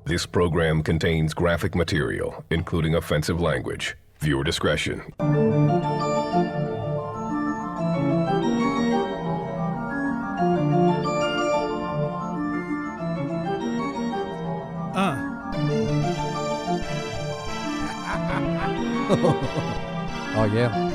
This program contains graphic material, including offensive language. Viewer discretion. Oh, yeah.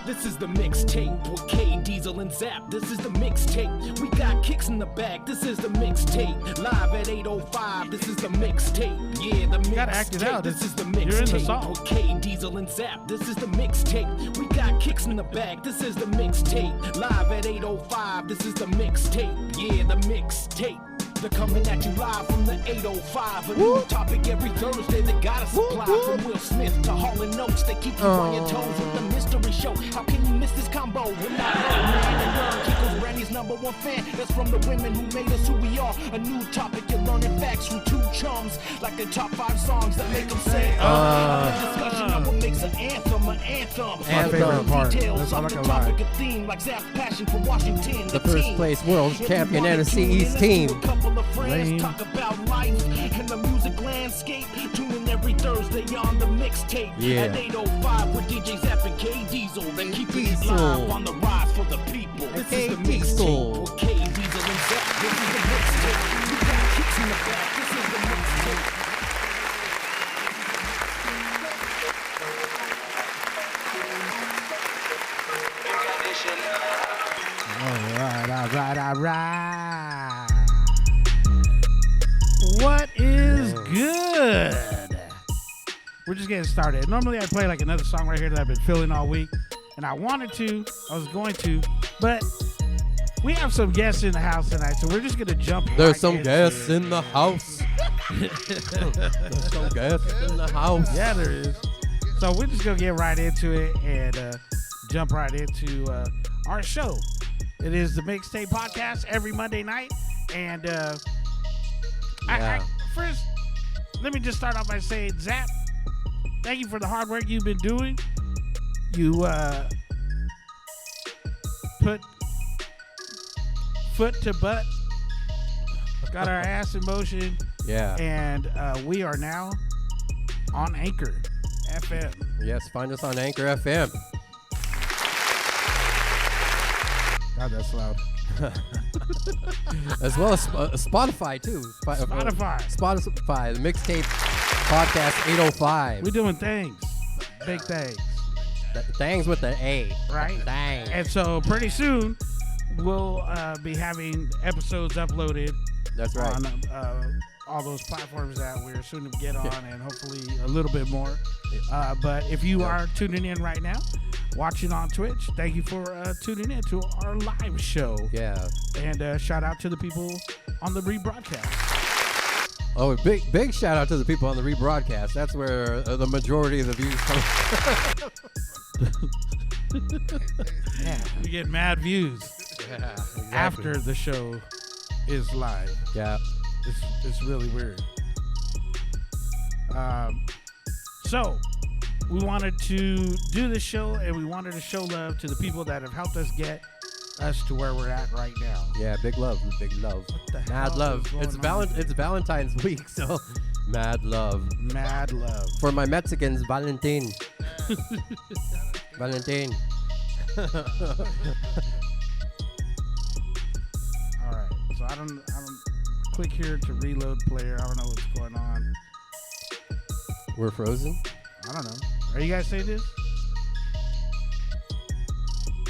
This is the mixtape with K-Deezil and Zapp. This is the mixtape. We got kicks in the bag. This is the mixtape. Live at 8:05. This is the mixtape. Yeah, the mixtape. Gotta act it out. This is the You're in the mixtape song. with K-Deezil and Zapp. This is the mixtape. We got kicks in the bag. This is the mixtape. Live at 8:05. This is the mixtape. Yeah, the mixtape. They're coming at you live from the 805. A new topic every Thursday that got us supply. From Will Smith to Hall & Oates, they keep you on your toes with the mystery show. How can you miss this combo? We're not low, man. And Learn Kiko's Brandy's #1 fan. That's from the women who made us who we are. A new topic, you're learning facts from two chums. Like the top 5 songs that make them say, a discussion of what makes an anthem an anthem. My favorite part. Details That's all I of the can lie. topic, a theme like Zapp's passion for Washington. The first team. place world If you champion wanna NFC tune in, East listen to team. a couple of friends Lame. talk about life and the music landscape. Tune in every Thursday on the mixtape Yeah. at 8:05 with DJ Zapp and K-Deezil. They keep it K-Deezil. live on the rise for the people. This is the K-Deezil. mixtape with K-Deezil and Zapp. This is the mixtape. We got kicks in the back. This is the mixtape. All right. What is good? We're just getting started. Normally I play like another song right here that I've been feeling all week, and I was going to, but we have some guests in the house tonight, so we're just gonna jump. There's right some into guests it. in the house. There's some guests in the house. Yeah, there is. So we're just gonna get right into it and jump right into our show. It is the Mixtape Podcast every Monday night, and first, let me just start off by saying, Zapp, thank you for the hard work you've been doing. You put foot to butt, got our ass in motion. Yeah. And we are now on Anchor FM. Yes, find us on Anchor FM. God, that's loud. As well as Spotify, too. Spotify, the Mixtape Podcast 805. We're doing things. Big things. Things with the A. Right? Dang. And so pretty soon, we'll be having episodes uploaded. That's right. On all those platforms that we're soon to get on, and hopefully a little bit more. But if you are tuning in right now, watching on Twitch, thank you for tuning in to our live show. Yeah. And shout out to the people on the rebroadcast. Oh, big shout out to the people on the rebroadcast. That's where the majority of the views come. Yeah, we get mad views Yeah, exactly. after the show is live. Yeah. It's really weird. So we wanted to do this show, and we wanted to show love to the people that have helped us get us to where we're at right now. Yeah, big love. Big love. the Mad hell love. is going on? It's Valentine's week, so mad love. Mad love. For my Mexicans, Valentin. Valentin. All right. So I don't click here to reload player. I don't know what's going on. We're frozen? I don't know. Are you guys saying this?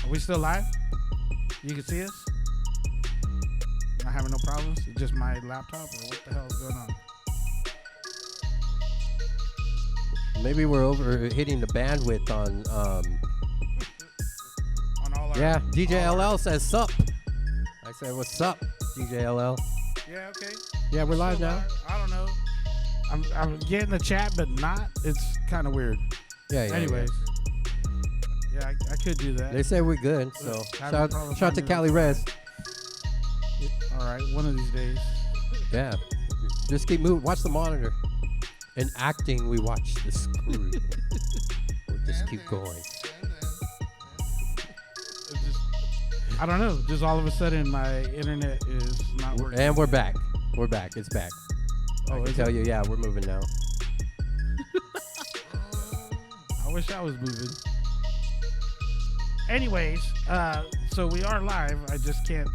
Are we still live? You can see us? Not having no problems? It's just my laptop, or what the hell is going on? Maybe we're over hitting the bandwidth on On all our, yeah, DJ all our- LL says sup. I said what's up, DJ LL. Yeah, okay. Yeah, we're live Still now. live? I don't know. I'm getting the chat, but not. It's kind of weird. Yeah. Anyways. Yeah, I could do that. They say we're good, so Have no problem shout to finding Cali us. Res. All right, one of these days. Yeah. Just keep moving. Watch the monitor. In acting, we watch the screen. We'll just keep going. I don't know. Just all of a sudden, my internet is not working. And we're back. We're back. It's back. I can tell you, yeah, we're moving now. I wish I was moving. Anyways, so we are live. I just can't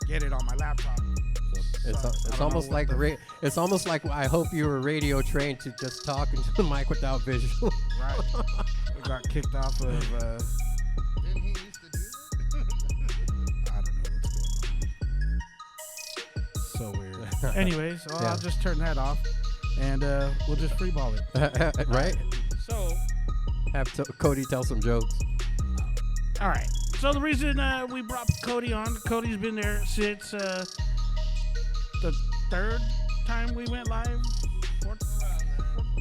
get it on my laptop. It's almost like it's almost like I hope you were radio trained to just talk into the mic without visual. Right. I got kicked off of. Didn't he used to do that? I don't know what's going on. So weird. Anyways, I'll just turn that off, and we'll just freeball it. Right? So. Have Cody tell some jokes. All right. So the reason we brought Cody on, Cody's been there since the third time we went live. Fourth,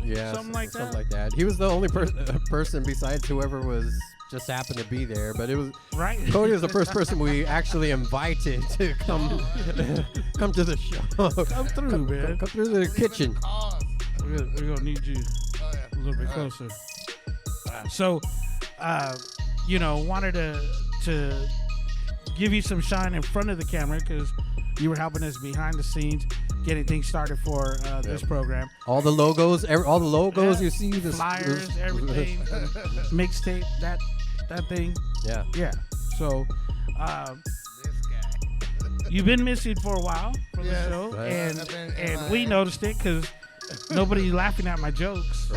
Yeah, something like that. He was the only person besides whoever was just happened to be there, but it was right. Cody was the first person we actually invited to come come to the show. Come through, man. Come through the kitchen. We're gonna need you a little bit closer. So, wanted to give you some shine in front of the camera because you were helping us behind the scenes, getting things started for this program. All the logos, you see, the flyers, everything, mixtape, that thing. Yeah. Yeah. So, This guy. you've been missing for a while from the Yes. show, Right. and we noticed it because nobody's laughing at my jokes.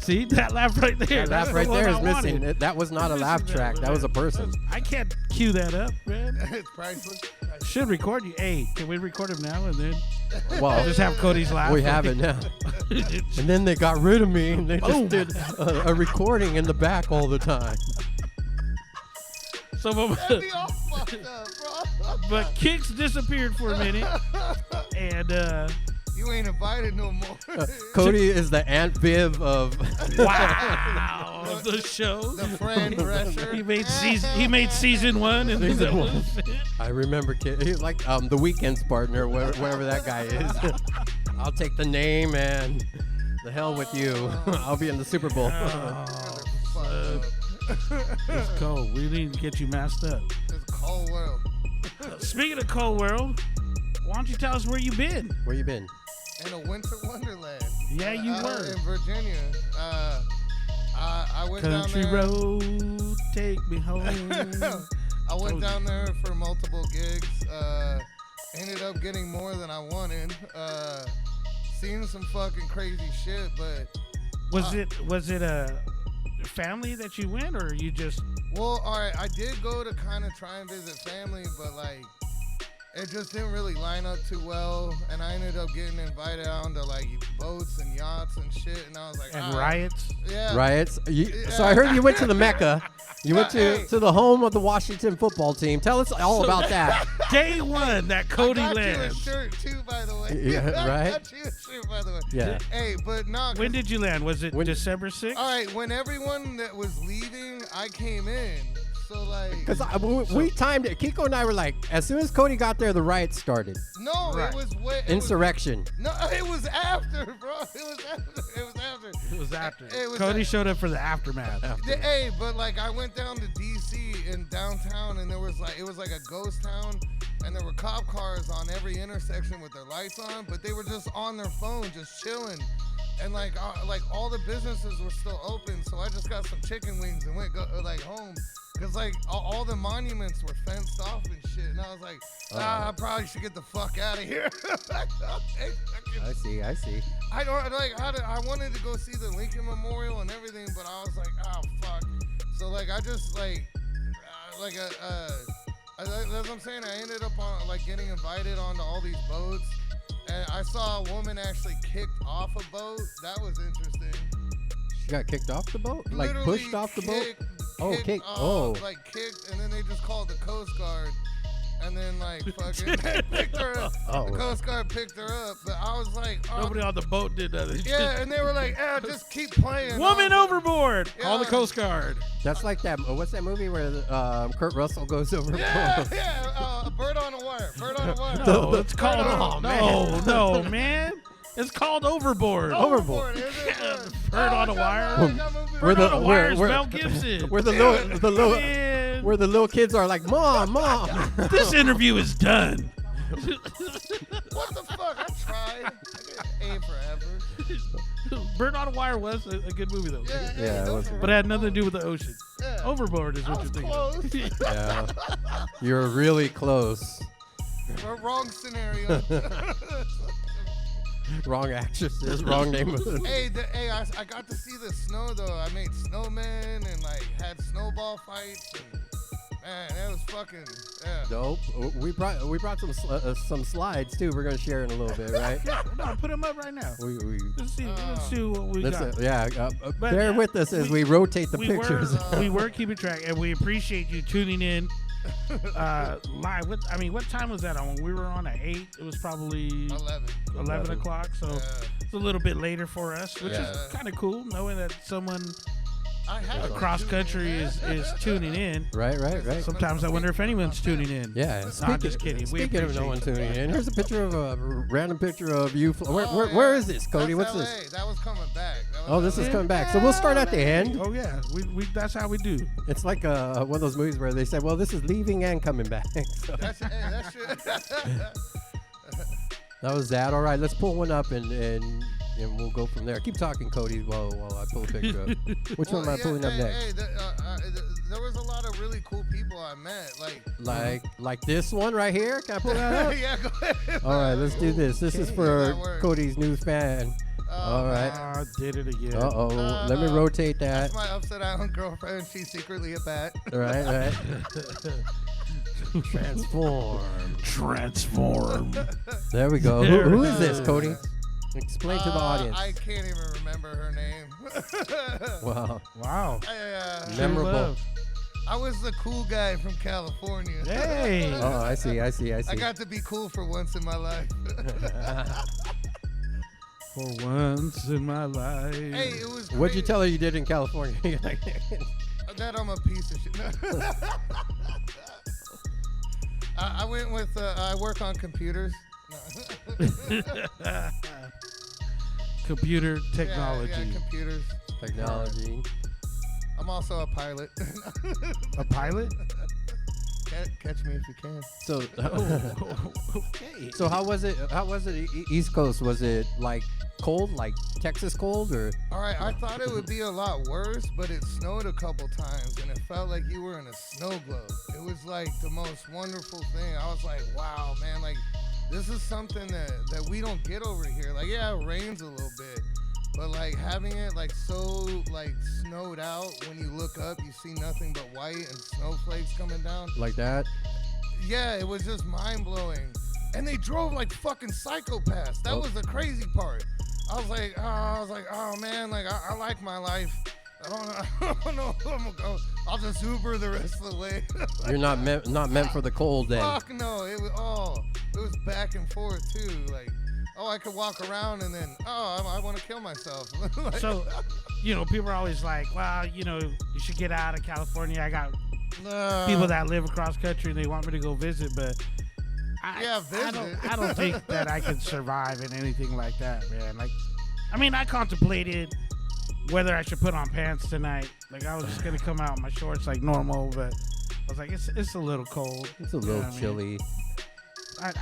See that laugh right there? That laugh That's right the one there is I missing. wanted. That was not a Missing laugh track. That was a person. I can't cue that up, man. It's priceless. Should record you. Hey, can we record him now and then Well, just have Cody's laugh? we have it now. And then they got rid of me, and they just did a recording in the back all the time. Some of That'd be all fucked up, bro. but Kicks disappeared for a minute, and You ain't invited no more. Cody is the Aunt Viv of. wow, the show. The friend Drescher. He made season 1 and Season that one. was it. I remember he's like the Weekend's partner, wherever that guy is. I'll take the name and the hell with you. I'll be in the Super Bowl. It's cold. We need to get you masked up. It's a cold world. Speaking of cold world, why don't you tell us where you been? Where you been? In a winter wonderland. Yeah, you were. In Virginia. I went Country down there. road, take me home. I went down there for multiple gigs. Ended up getting more than I wanted. Seen some fucking crazy shit, but Was it a family that you went, or you just? well, all right. I did go to kind of try and visit family, but like it just didn't really line up too well, and I ended up getting invited out to like boats and yachts and shit, and I was like, And ah, riots? yeah, Riots. So I heard you went to the Mecca. You went Hey. to the home of the Washington football team. Tell us all about that. Day one that Cody I got you a lands. shirt too, by the way. Yeah, I right? got you a shirt, by the way. Yeah. Hey, but no. When did you land? Was it When- December 6th? All right, when everyone that was leaving, I came in. So like, Because we timed it. Kiko and I were like, as soon as Cody got there, the riots started. no, Right. it was way. Insurrection. No, it was after, bro. It was after. It was after. It was after. It was Cody a- showed up for the aftermath. Hey, but like I went down to D.C. in downtown, and there was like it was like a ghost town, and there were cop cars on every intersection with their lights on, but they were just on their phone, just chilling, and like all the businesses were still open, so I just got some chicken wings and went home. Cause like all the monuments were fenced off and shit, and I was like, I probably should get the fuck out of here. I see. I don't like. I wanted to go see the Lincoln Memorial and everything, but I was like, oh fuck. So like, I just that's what I'm saying. I ended up on like getting invited onto all these boats, and I saw a woman actually kicked off a boat. That was interesting. She got kicked off the boat? Like Literally pushed off the boat? kicked Oh, kicked. Oh. Like kicked, and then they just called the Coast Guard, and then like fucking picked her up. Oh. The Coast Guard picked her up, but I was like, oh, Nobody on the boat did that. yeah, and they were like, just keep playing. Woman I was overboard. Yeah. Call the Coast Guard. That's like that. What's that movie where Kurt Russell goes over? like, yeah, Bird on a Wire. Bird on a Wire. No, it's called. Oh, man. No, man. It's called Overboard. Overboard. Is it? Bird on a Wire. We're Bird on a Wire is we're- Mel Gibson. We're the little Man, man. Where the little kids are like, Mom. This interview is done. What the fuck? I tried. I get A forever. Bird on a Wire was a good movie though. Yeah, it was. But it had nothing to do with the ocean. Yeah. Overboard is I what was you're thinking. close. Yeah. You're really close. Wrong scenario. Wrong actresses, wrong name. Hey, I got to see the snow though. I made snowmen and like had snowball fights and man, that was fucking Dope. We brought some slides too. We're gonna share in a little bit, right? Yeah, no, put them up right now. Let's see what we got. But, bear with us as we rotate the pictures. We were keeping track, and we appreciate you tuning in live. What time was that on? When we were on at 8, it was probably 11 o'clock. So it's a little bit later for us, which is kind of cool, knowing that someone across country is tuning in. Right. Sometimes I wonder if anyone's tuning in. Yeah. No, I'm just kidding. Speaking of no one tuning in, here's a random picture of you. Where is this, Cody? What's LA. this? That was coming back. This is coming back. So we'll start at the end. Oh yeah, we that's how we do. It's like one of those movies where they said, well, this is leaving and coming back. So. That shit. That was that. All right, let's pull one up and we'll go from there. Keep talking, Cody, while I pull a picture up. Which one am I pulling up next? There was a lot of really cool people I met. Like this one right here? Can I pull that up? Yeah, go ahead. All right, let's do this. This is for Cody's new fan. All right. I did it again. Let me rotate that. That's my Upside Island girlfriend. She's secretly a bat. Right. Transform. There we go. Who is this, Cody? Explain to the audience. I can't even remember her name. Wow. Memorable. I was the cool guy from California. Hey. Oh, I see. I got to be cool for once in my life. For once in my life. Hey, it was great. What'd you tell her you did in California? That I'm a piece of shit. I went with, I work on computers. Computer technology. Yeah, computers. Technology. I'm also a pilot. A pilot? Catch me if you can. So, Okay. so how was it? East Coast? Was it like cold, like Texas cold, or? All right, I thought it would be a lot worse, but it snowed a couple times, and it felt like you were in a snow globe. It was like the most wonderful thing. I was like, wow, man, like this is something that we don't get over here. Like, yeah, it rains a little bit, but like having it like so like snowed out, when you look up, you see nothing but white and snowflakes coming down. Like that? Yeah, it was just mind blowing. And they drove like fucking psychopaths. That was the crazy part. I was like, oh man, like I like my life. I don't know if I'm gonna go. I'll just Uber the rest of the way. You're not meant for the cold then. Fuck no, it was back and forth too. Like, I could walk around and then I want to kill myself. Like, So, people are always like, well, you should get out of California. I got people that live across country and they want me to go visit, but I don't think that I could survive in anything like that, man. Like, I contemplated whether I should put on pants tonight. Like, I was just gonna come out in my shorts like normal, but I was like, it's a little cold. It's a little chilly.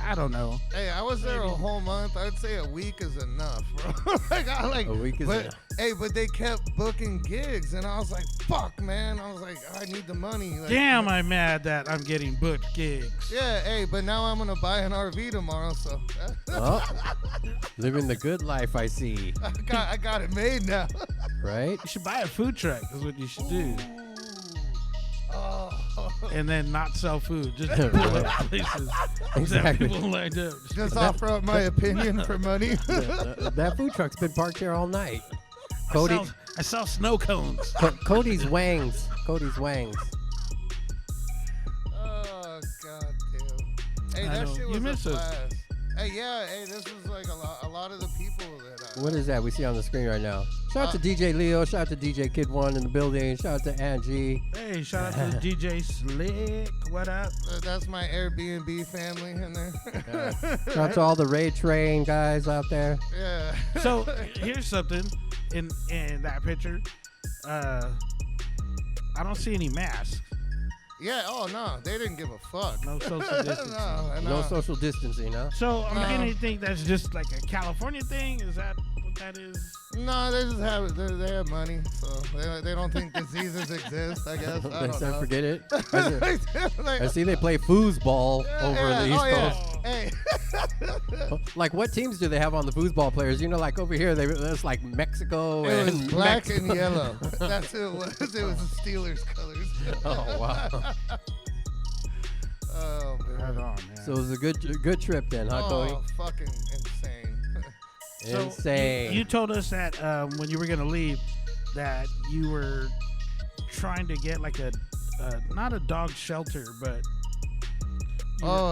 I don't know. Hey, I was there a whole month. I'd say a week is enough, bro. A week is enough. Hey, but they kept booking gigs, and I was like, fuck, man. I was like, I need the money. Like, Damn, I'm mad that I'm getting booked gigs. Yeah, hey, but now I'm gonna buy an RV tomorrow, so. Living the good life, I see. I got it made now. Right? You should buy a food truck. Is what you should do. Oh. And then not sell food. Just pull up places. Exactly. Have people lined up. Just offer up my opinion for money. That food truck's been parked here all night. Cody, I sell snow cones. Cody's Wangs. Cody's Wangs. Oh, god damn. Hey, that shit was a blast. Hey, yeah, this was like a lot of the people that What is that we see on the screen right now? Shout out to DJ Leo. Shout out to DJ Kid One in the building. Shout out to Angie. Hey, shout out to DJ Slick. What up? That's my Airbnb family in there. Shout out to all the Ray Train guys out there. Yeah. So here's something in that picture. I don't see any masks. Yeah. Oh no, they didn't give a fuck. No social distancing. No social distancing, huh? So I'm beginning to think that's just like a California thing. Is that what that is? No, they just have it. They have money, so they don't think diseases exist. I guess. I don't know. Forget it. Like, I see they play foosball over the East Coast. Hey. Like, what teams do they have on the foosball players? You know, like over here, it's like Mexico It was and black Mexico. and yellow. That's who it was. It was the Steelers colors. Oh wow! Oh man. Right on, man. So it was a good trip then, huh, Cody? Oh, fucking insane. So Insane. You told us that when you were gonna leave, that you were trying to get like a not a dog shelter, but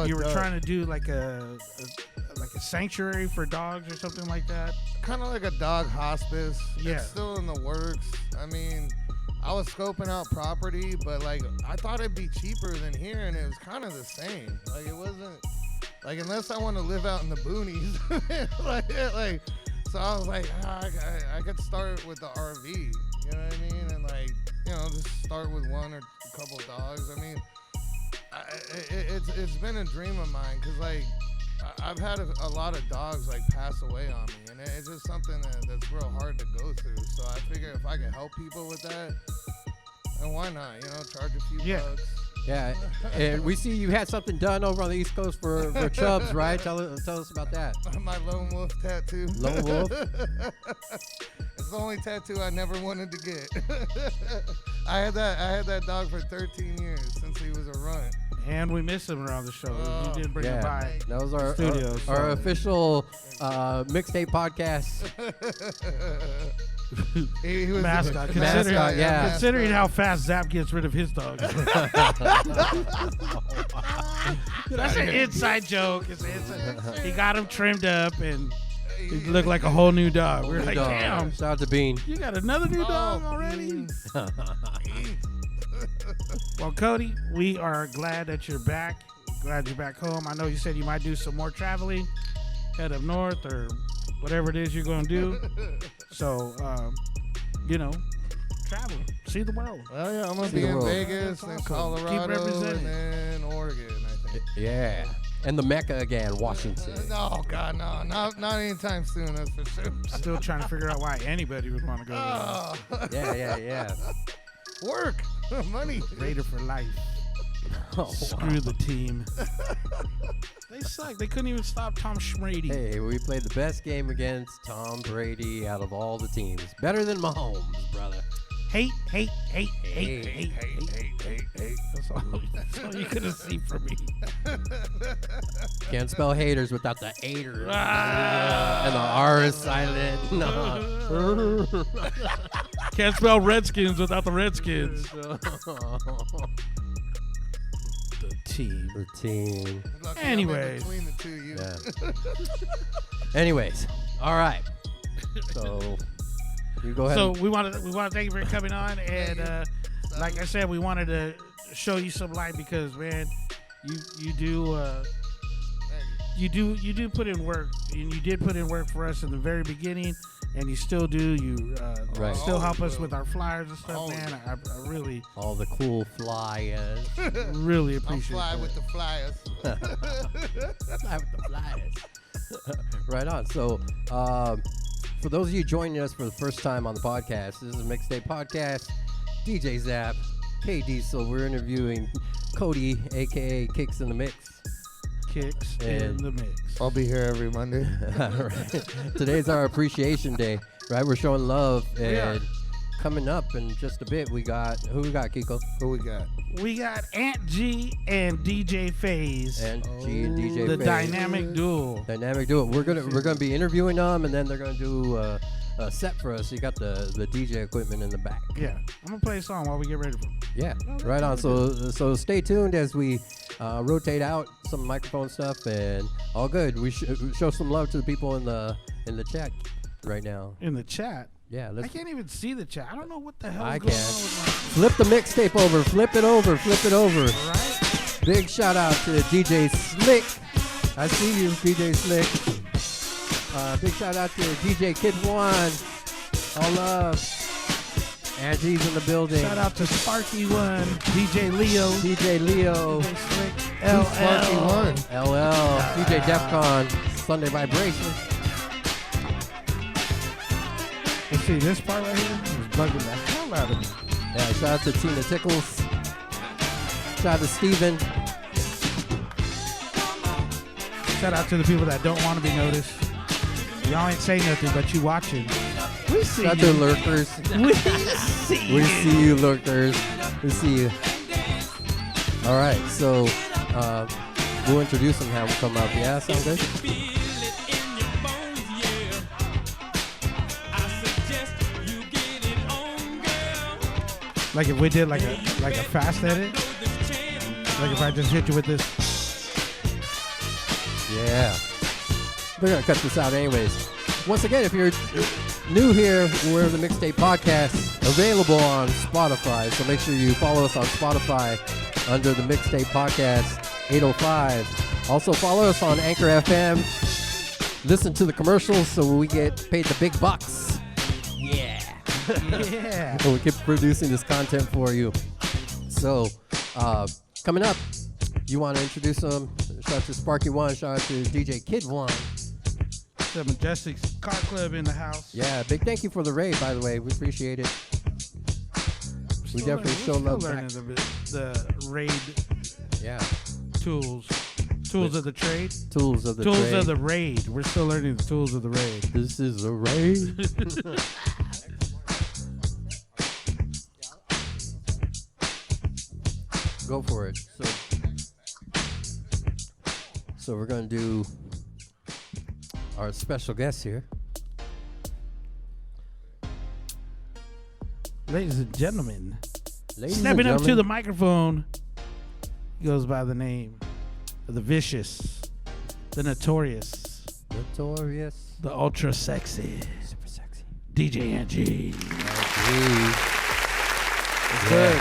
you were trying to do like a sanctuary for dogs or something like that. Kind of like a dog hospice. Yeah. It's still in the works. I mean, I was scoping out property, but like I thought it'd be cheaper than here, and it was kind of the same. Like it wasn't like unless I want to live out in the boonies. like so I was like, I could start with the RV. You know what I mean? And like just start with one or a couple dogs. I mean, it's been a dream of mine because like I've had a lot of dogs like pass away on me, and it's just something that's real hard to go through. So I figure if I can help people with that, then why not? Charge a few bucks. Yeah, and we see you had something done over on the East Coast for Chubbs, right? Tell us about that. My lone wolf tattoo. Lone wolf. It's the only tattoo I never wanted to get. I had that dog for 13 years since he was a runt. And we miss him around the show. You did bring him by. That was our studio, our official mixtape podcast. He was mascot. Mascot, yeah. Considering how fast Zapp gets rid of his dog. That's an inside joke. He got him trimmed up and he looked like a whole new dog. We were like, Dog. damn, Shout out to Bean. you got another new dog already? Well, Cody, we are glad that you're back. Glad you're back home. I know you said you might do some more traveling, head up north or whatever it is you're going to do. So, travel, see the world. Well, yeah, I'm going to See be the in world. Vegas That's and awesome. Colorado Keep representing. and then Oregon, I think. Yeah, and the Mecca again, Washington. Oh, God, no. Not anytime soon, that's for sure. Still trying to figure out why anybody would want to go there. Yeah. Work. Money. Raider for life. Oh, Screw the team. They suck. They couldn't even stop Tom Schmady. Hey, we played the best game against Tom Brady out of all the teams. Better than Mahomes, brother. Hate. That's all you could have seen from me. Can't spell haters without the haters. And the R is silent. No. Can't spell Redskins without the Redskins. The team. The team. Lucky I'm in Anyways. between the two of you. Yeah. Anyways, all right. So you go ahead. So we want to thank you for coming on, and like I said, we wanted to show you some light because, man, you do put in work, and you did put in work for us in the very beginning, and you still do. You Right. still help us Always with our flyers and stuff, Always. man. I really, all the cool flyers. really I'm appreciate fly that. with the flyers. Fly with the flyers. Right on. So, for those of you joining us for the first time on the podcast, this is a Mixtape podcast. DJ Zapp, K-Deezil. We're interviewing Cody, aka Kicks in the Mix. Kicks in And- the mix. I'll be here every Monday. Right. Today's our appreciation day, right? We're showing love, and coming up in just a bit, who we got, Kiko? Who we got? We got Aunt G and DJ FaZe, And G and DJ the FaZe. dynamic duo. Dynamic duo. We're gonna be interviewing them, and then they're gonna do a set for us. You got the DJ equipment in the back. Yeah, I'm gonna play a song while we get ready for them. Yeah, right on. So stay tuned as we rotate out some microphone stuff, and all good. We show some love to the people in the chat right now. In the chat. Yeah, I let's can't even see the chat. I don't know what the hell I is going can. on with flip the mixtape over. Flip it over. my. Right? Big shout out to DJ Slick. I see you, DJ Slick. Big shout out to DJ Kid One. All love. Angie's in the building. Shout out to Sparky One, DJ Leo, DJ Leo. DJ Slick, Sparky LL. One. LL. DJ Defcon. Sunday Vibration. Let's see, this part right here is bugging the hell out of me. Yeah, shout out to Tina Tickles. Shout out to Steven. Shout out to the people that don't want to be noticed. Y'all ain't saying nothing, but you watching. We see Shout out to you. lurkers. We see We you. see you, lurkers. We see you. All right, so we'll introduce them, have them come up. Yeah, sound good? Like if we did like a fast edit. Like if I just hit you with this. Yeah. We're going to cut this out anyways. Once again, if you're new here, we're the Mixtape Podcast, available on Spotify. So make sure you follow us on Spotify under the Mixtape Podcast 805. Also follow us on Anchor FM. Listen to the commercials so we get paid the big bucks. Yeah. Yeah. And we keep producing this content for you. So, coming up, you want to introduce them? Shout out to Sparky One. Shout out to DJ Kid One. The Majestic's Car Club in the house. Yeah, big thank you for the raid, by the way. We appreciate it. We definitely show love back. Learning the raid Yeah, tools. Tools of the trade. tools of the Tools trade. of the raid. We're still learning the tools of the raid. This is a raid. Go for it. So we're gonna do our special guest here. Ladies and gentlemen, Ladies and stepping up to the gentlemen, microphone, he goes by the name of the Vicious, the Notorious, Notorious, the Ultra Sexy, super sexy. DJ Angie. It's good.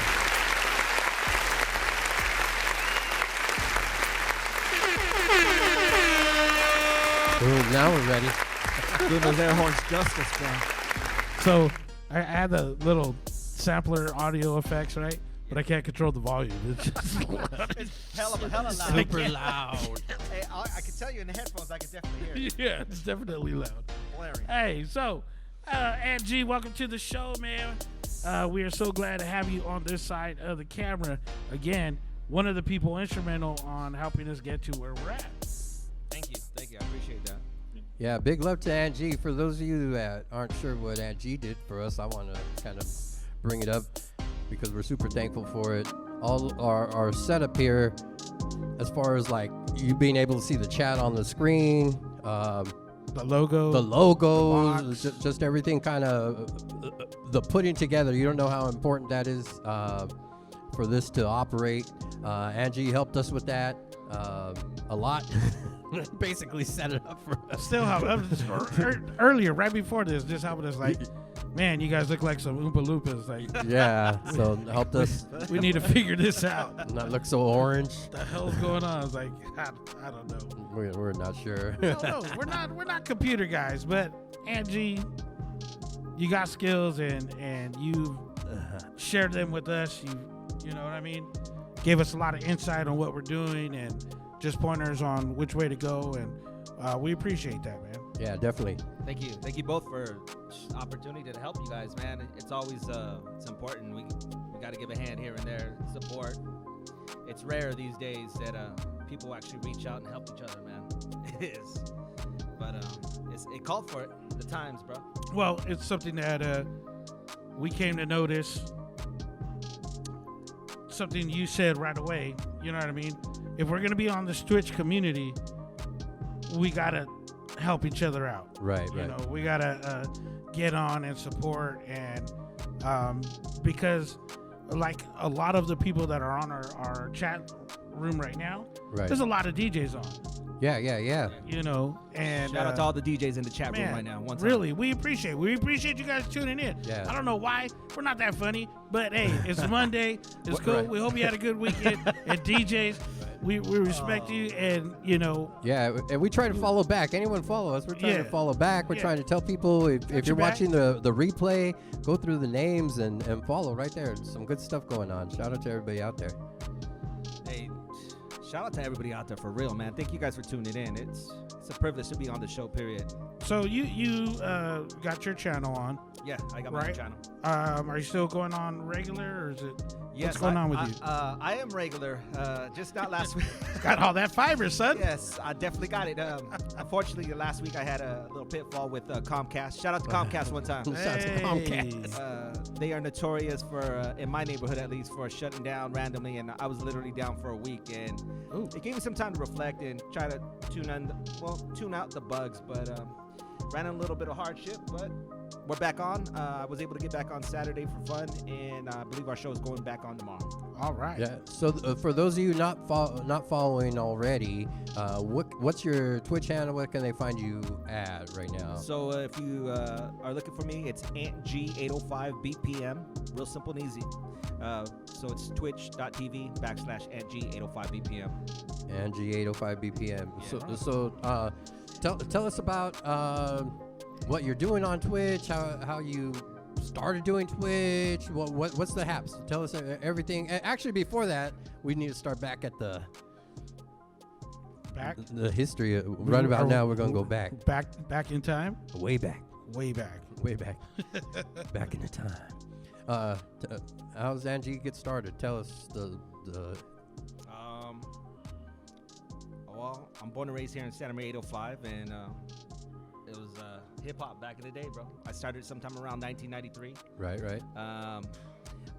Boom, now we're ready. Give those air horns justice, man. So I add the little sampler audio effects, right? But I can't control the volume. It's just It's hella loud. Super loud. Hey, I can tell you in the headphones, I can definitely hear it. yeah, it's definitely loud. Blaring. Hey, so Angie, welcome to the show, man. We are so glad to have you on this side of the camera again. One of the people instrumental on helping us get to where we're at. Thank you. I appreciate that. Yeah, big love to Angie. For those of you that aren't sure what Angie did for us, I want to kind of bring it up because we're super thankful for it. All our setup here, as far as like you being able to see the chat on the screen, The logo. the logos, box. just everything kind of the putting together. You don't know how important that is for this to operate. Angie helped us with that a lot. Basically set it up for us. Still earlier, right before this, just helping us like, man, you guys look like some Oompa Loompas. Like, Yeah, so helped us we need to figure this out. not look so orange. What the hell's going on? It's like, I don't know. We're not sure. No, we're not computer guys, but Angie, you got skills and you've shared them with us. You know what I mean? Gave us a lot of insight on what we're doing and just pointers on which way to go, and we appreciate that, man. Yeah, definitely. Thank you both for opportunity to help you guys, man. It's always it's important. We got to give a hand here and there, support. It's rare these days that people actually reach out and help each other, man. It is, but it called for it. The times, bro. Well, it's something that we came to notice. Something you said right away. You know what I mean? If we're gonna be on this Twitch community, we gotta help each other out. Right, You right. know, we gotta get on and support, and because like a lot of the people that are on our chat room right now, Right. there's a lot of DJs on. Yeah. You know, and Shout out to all the DJs in the chat room man, right now. One time. really, we appreciate you guys tuning in. Yeah. I don't know why we're not that funny, but hey, it's Monday. It's cool. Right. We hope you had a good weekend at DJs. we respect you, and you know. Yeah, and we try to follow back. Anyone follow us, we're trying to follow back. We're Yeah. trying to tell people if you're your back. watching the replay, go through the names and follow right there. Some good stuff going on. Shout out to everybody out there. Hey, shout out to everybody out there for real, man. Thank you guys for tuning in. It's a privilege to be on the show, period. So you got your channel on. Yeah, I got my own Right. channel. Are you still going on regular, or is it? Yes, what's going on with you? I am regular, just not last week. Got all that fiber, son. Yes, I definitely got it. Unfortunately, last week I had a little pitfall with Comcast. Shout out to Comcast one time. Shout out to Hey. Comcast. They are notorious for, in my neighborhood at least, for shutting down randomly, and I was literally down for a week, and it gave me some time to reflect and try to tune out the bugs, but ran into a little bit of hardship, but we're back on. I was able to get back on Saturday for fun, and I believe our show is going back on tomorrow. All right. Yeah. So for those of you not following already, what's your Twitch handle? What can they find you at right now? So if you are looking for me, it's AntG805BPM. Real simple and easy. So it's twitch.tv/AntG805BPM. Angie805 BPM. Yeah. So tell us about what you're doing on Twitch, how you started doing Twitch, what's the haps? Tell us everything. Actually, before that, we need to start back at the history. Right about now, we're gonna go back in time. way back back in the time. How's Angie get started? Tell us the Well, I'm born and raised here in Santa Maria 805, and it was hip hop back in the day, bro. I started sometime around 1993. right.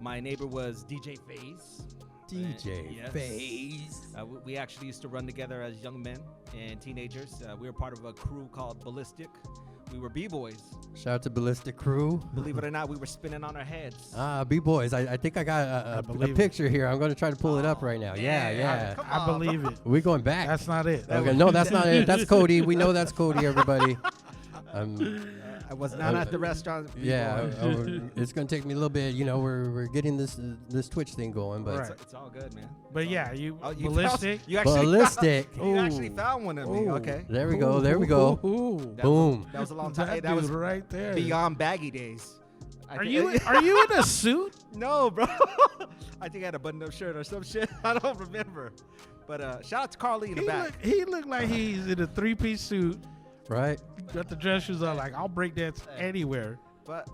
My neighbor was DJ FaZe. DJ Yes. FaZe. We actually used to run together as young men and teenagers. We were part of a crew called Ballistic. We were B-boys. Shout out to Ballistic Crew. Believe it or not, we were spinning on our heads. B-boys. I think I got a believe it. picture here. I'm going to try to pull it up right now. Yeah. Come I on, believe bro. it. We're going back. That's not it. Okay, no, that's not it. That's Cody. We know that's Cody, everybody. I was not at the restaurant. Yeah, it's going to take me a little bit. You know, we're getting this Twitch thing going, but Right. It's all good, man. But yeah, you Oh, Ballistic. You actually Ballistic. You actually found one of me. Ooh. Okay. There we go. There we go. Ooh. Boom. That was a long time. That That was dude right there. beyond baggy days. Are you in a suit? No, bro. I think I had a button-up shirt or some shit. I don't remember. But shout out to Carly in the back. He looked like he's in a 3-piece suit. Right? Got the dress shoes on. Like, I'll break dance anywhere. But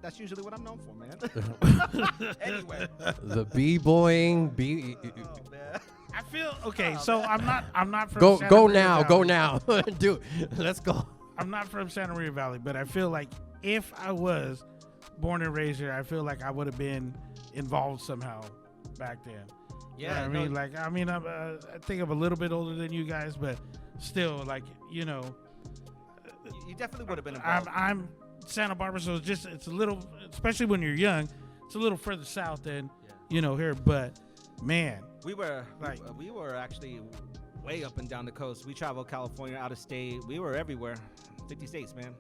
that's usually what I'm known for, man. Anyway. The B-boying. Oh, man. I feel okay. So I'm not from Go Santa Maria now. Go Valley. now. Do it. Let's go. I'm not from Santa Maria Valley, but I feel like if I was born and raised here, I feel like I would have been involved somehow back then. Yeah, You know what I mean, I think I'm a little bit older than you guys, but still, like, you know, you definitely would have been involved. I'm Santa Barbara, so it's a little, especially when you're young, it's a little further south than here. But man, We were Like- we were actually way up and down the coast. We traveled California, out of state. We were everywhere. 50 states, man.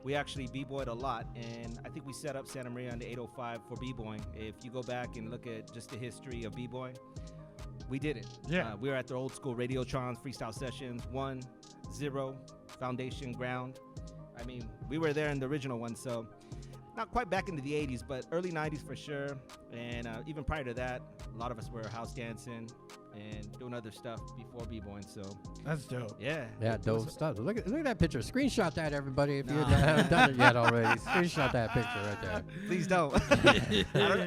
We actually b-boyed a lot, and I think we set up Santa Maria on the 805 for b-boying. If you go back and look at just the history of b-boying, we did it. Yeah. We were at the old school Radiotrons, freestyle sessions, 1, 0, Foundation, Ground. I mean, we were there in the original one, so not quite back into the 80s, but early 90s for sure. And even prior to that, a lot of us were house dancing and doing other stuff before b-boying. So that's dope. yeah, Yeah, dope stuff. Look at that picture. Screenshot that, everybody, if you Nah. haven't done it yet already. Screenshot that picture right there. Please don't.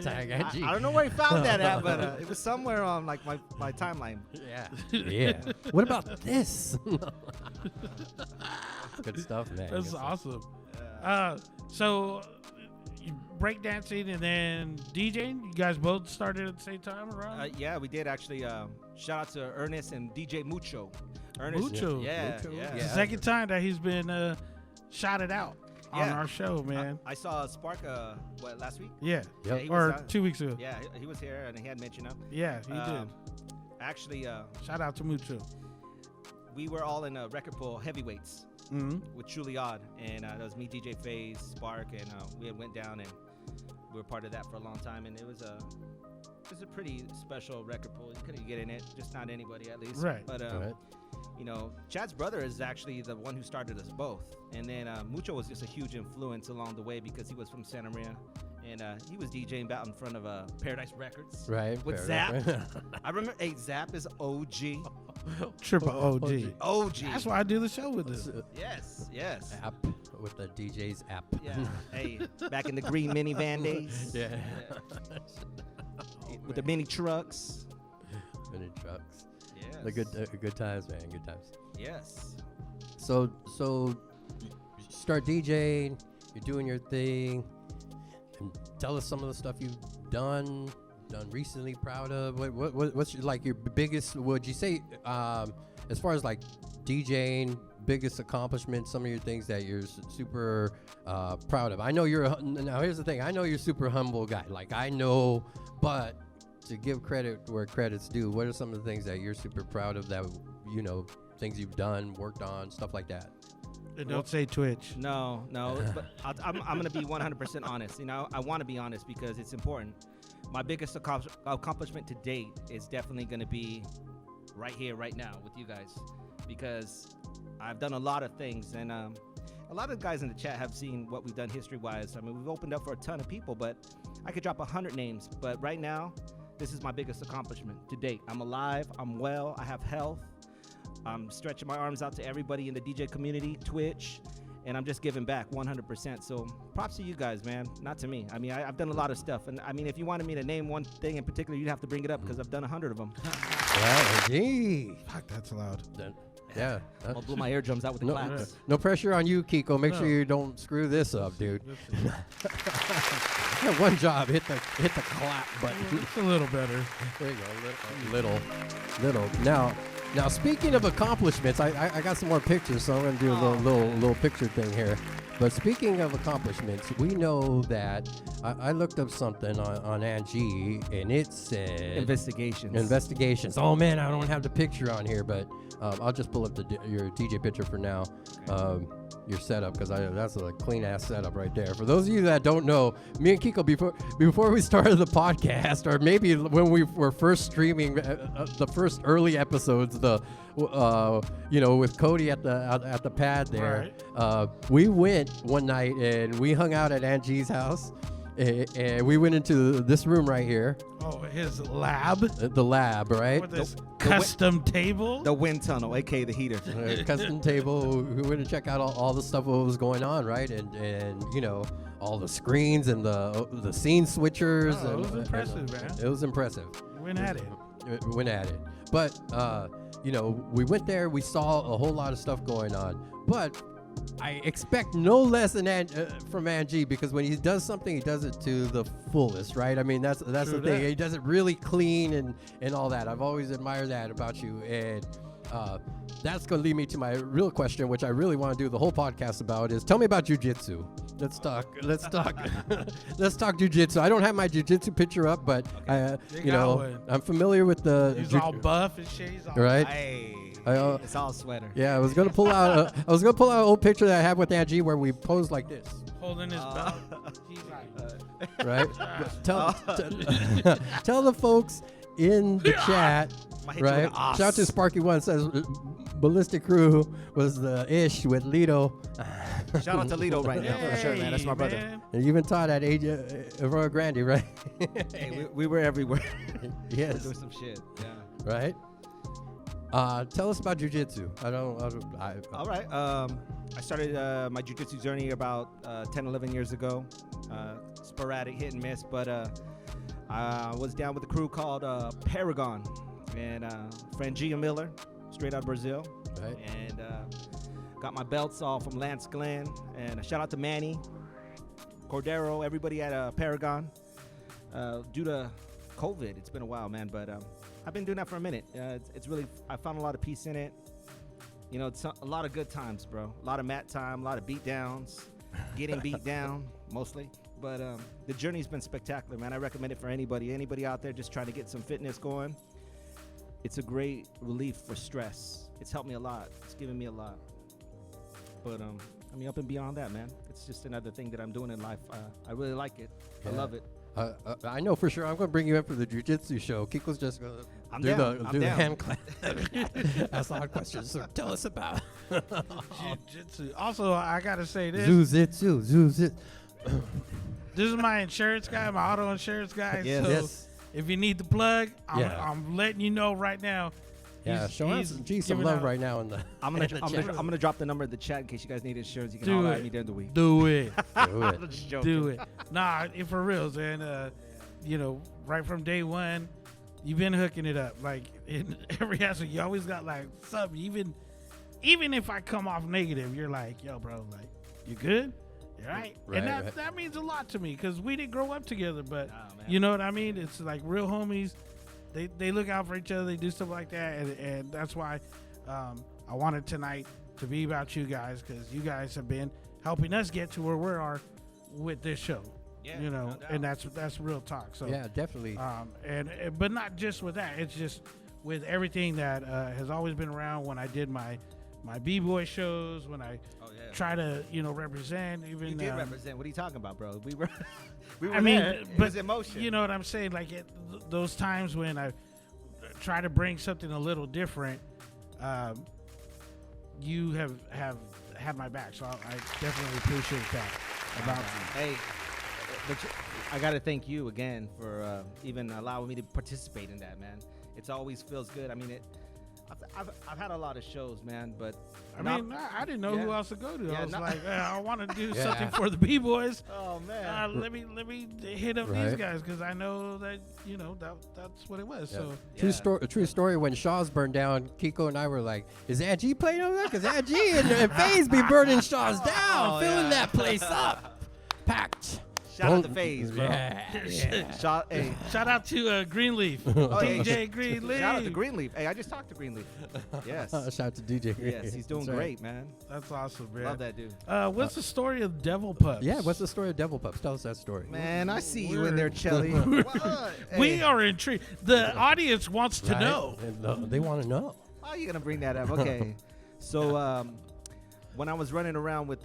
Tag Angie. I don't know where he found that at, but it was somewhere on like my timeline. Yeah. Yeah. What about this? Good stuff, man. That's Good stuff. awesome. So you breakdancing and then DJing. You guys both started at the same time around. Yeah, we did actually. Shout out to Ernest and DJ Mucho. Ernest, Mucho. yeah, Mucho, yeah. It's yeah. the second time that he's been shouted out on Yeah. our show, man. I saw Spark. Last week? Yeah. Yep. he Or was, 2 weeks ago. Yeah, he was here and he had mentioned him. Yeah, he did. Actually, Shout out to Mucho. we were all in a record pool heavyweights Mm-hmm. with Truly Odd, and that was me, DJ FaZe, Spark, and we had went down and we were part of that for a long time, and it was it's a pretty special record pool. You couldn't get in it, just not anybody at least. Right. But Right. you know, Chad's brother is actually the one who started us both, and then Mucho was just a huge influence along the way because he was from Santa Maria, and he was DJing out in front of Paradise Records. Right. With fair Zapp. enough. I remember. Hey, Zapp is OG. Triple OG. OG. That's why I do the show with this. Yes. App with the DJ's app. Yeah. Hey, back in the green minivan days. Yeah. With the mini trucks. Mini trucks. Yes. The good times, man. Good times. Yes. So you start DJing. You're doing your thing. And tell us some of the stuff you've done recently, proud of. What's your biggest? Would you say, as far as like DJing, biggest accomplishment? Some of your things that you're super proud of. I know now. Here's the thing. I know you're a super humble guy. Like I know, but to give credit where credit's due, what are some of the things that you're super proud of that things you've done, worked on, stuff like that? Don't say Twitch. No. But I'm gonna be 100% honest. You know, I want to be honest because it's important. My biggest accomplishment to date is definitely gonna be right here, right now, with you guys, because I've done a lot of things, and a lot of guys in the chat have seen what we've done history-wise. I mean, we've opened up for a ton of people, but I could drop 100 names. But right now, this is my biggest accomplishment to date. I'm alive. I'm well. I have health. I'm stretching my arms out to everybody in the DJ community, Twitch, and I'm just giving back 100%. So props to you guys, man, not to me. I mean, I've done a lot of stuff, and I mean, if you wanted me to name one thing in particular, you'd have to bring it up because I've done 100 of them. Well, gee. Fuck, that's loud. Yeah. I'll blow my eardrums out with the claps. No pressure on you, Kiko. Make No. sure you don't screw this up, dude. Yeah, one job, hit the clap button. It's a little better. There you go, little. Now speaking of accomplishments, I got some more pictures, so I'm gonna do a little picture thing here. But speaking of accomplishments, we know that I looked up something on Angie, and it said investigations. Oh man, I don't have the picture on here, but I'll just pull up your DJ picture for now. Your setup, because that's a clean ass setup right there. For those of you that don't know, me and Kiko before we started the podcast, or maybe when we were first streaming the first early episodes, with Cody at the pad there, Right. We went one night and we hung out at Angie's house. And we went into this room right here. Oh, his lab? The lab, right? With this custom table? The wind tunnel, aka the heater. Custom table. We went to check out all the stuff what was going on, right? And all the screens and the scene switchers. Oh, it was impressive, man. It was impressive. Went at it. Went at it. But we went there. We saw a whole lot of stuff going on. But I expect no less from Angie, because when he does something, he does it to the fullest, right? I mean, that's the thing. He does it really clean and all that. I've always admired that about you, and that's going to lead me to my real question, which I really want to do the whole podcast about, is tell me about jiu-jitsu. Let's talk jiu-jitsu. I don't have my jiu-jitsu picture up, but I'm familiar with the. He's all buff and shit. He's all right. Hey, I, it's all sweater. Yeah, I was gonna pull out an old picture that I have with Angie where we posed like this, holding his belt. He's like, right? Tell the folks in the chat, right? Shout out to Sparky One, says Ballistic Crew was the ish with Lido. Shout out to Lido right now for sure, man. That's my brother. Man. And you even taught at Aurora Grande, right? Hey, we were everywhere. Yes. Doing some shit. Yeah. Right. Tell us about jiu-jitsu. All right. I started my jiu-jitsu journey about 10, 11 years ago. Sporadic, hit and miss, but I was down with a crew called Paragon, and friend Gia Miller, straight out of Brazil. Right. And got my belts all from Lance Glenn. And a shout out to Manny, Cordero, everybody at Paragon. Due to COVID, it's been a while, man, but I've been doing that for a minute. It's really, I found a lot of peace in it. It's a lot of good times, bro. A lot of mat time, a lot of beat downs, getting beat down mostly. But the journey's been spectacular, man. I recommend it for anybody out there just trying to get some fitness going. It's a great relief for stress. It's helped me a lot. It's given me a lot. But up and beyond that, man, it's just another thing that I'm doing in life. I really like it. I love it. I know for sure I'm going to bring you in for the jiu-jitsu show. Kiko's just going I'm to down. I'm do the down. hand clap. Ask all questions. So tell us about Jiu-jitsu. Also, I gotta say this. Zuzitsu. This is my insurance guy, my auto insurance guy. Yes. So Yes. if you need the plug, Yeah. I'm letting you know right now. Yeah, He's- show us he's some giving love out- right now in the I'm gonna, in the I'm chat. gonna drop the number in the chat in case you guys need insurance. You can Do holler it. at me during the week. Do it. Do it. I'm just joking. Do it. Nah, for reals. And, right from day one, you've been hooking it up. Like, in every aspect, you always got, like, something. Even if I come off negative, you're like, yo, bro, like, you good? You right? Right, And right. that means a lot to me because we didn't grow up together, but Oh, man. you know what I mean? It's like real homies. They look out for each other. They do stuff like that. And that's why I wanted tonight to be about you guys because you guys have been helping us get to where we are with this show. Yeah, You know, no doubt. and that's real talk. So Yeah, definitely. but not just with that. It's just with everything that has always been around when I did my b-boy shows, when I Oh yeah. try to represent. Even You did represent. What are you talking about, bro? We were. we were I mean, there. It but was emotion. you know what I'm saying? Like those times when I try to bring something a little different, you have had my back. So I definitely appreciate that about you. Hey, but I got to thank you again for even allowing me to participate in that, man. It always feels good. I mean, I've had a lot of shows, man, but I didn't know who Yeah. else to go to. Yeah, I was not- like, I want to do Yeah. something for the b-boys. oh man, Let me hit up these Right. guys because I know that that's what it was. Yeah. So True story. When Shaw's burned down, Kiko and I were like, "Is Aunt G playing over there? Because Aunt G and FaZe be burning Shaw's down, Oh, filling yeah. that place up, packed." shout out to Don't- FaZe, bro. Yeah. Hey, shout out to Greenleaf, yeah. DJ Greenleaf. shout out to Greenleaf. Hey, I just talked to Greenleaf. Yes, Shout out to DJ. yes, he's doing That's right. great, man. That's awesome, man. Love that dude. What's the story of Devil Pups? Yeah, what's the story of Devil Pups? Tell us that story. Man, I see you in there, Chelly. What? We Hey, are intrigued. The audience wants to Right? know. And, they want to know. How are you gonna bring that up? Okay, so when I was running around with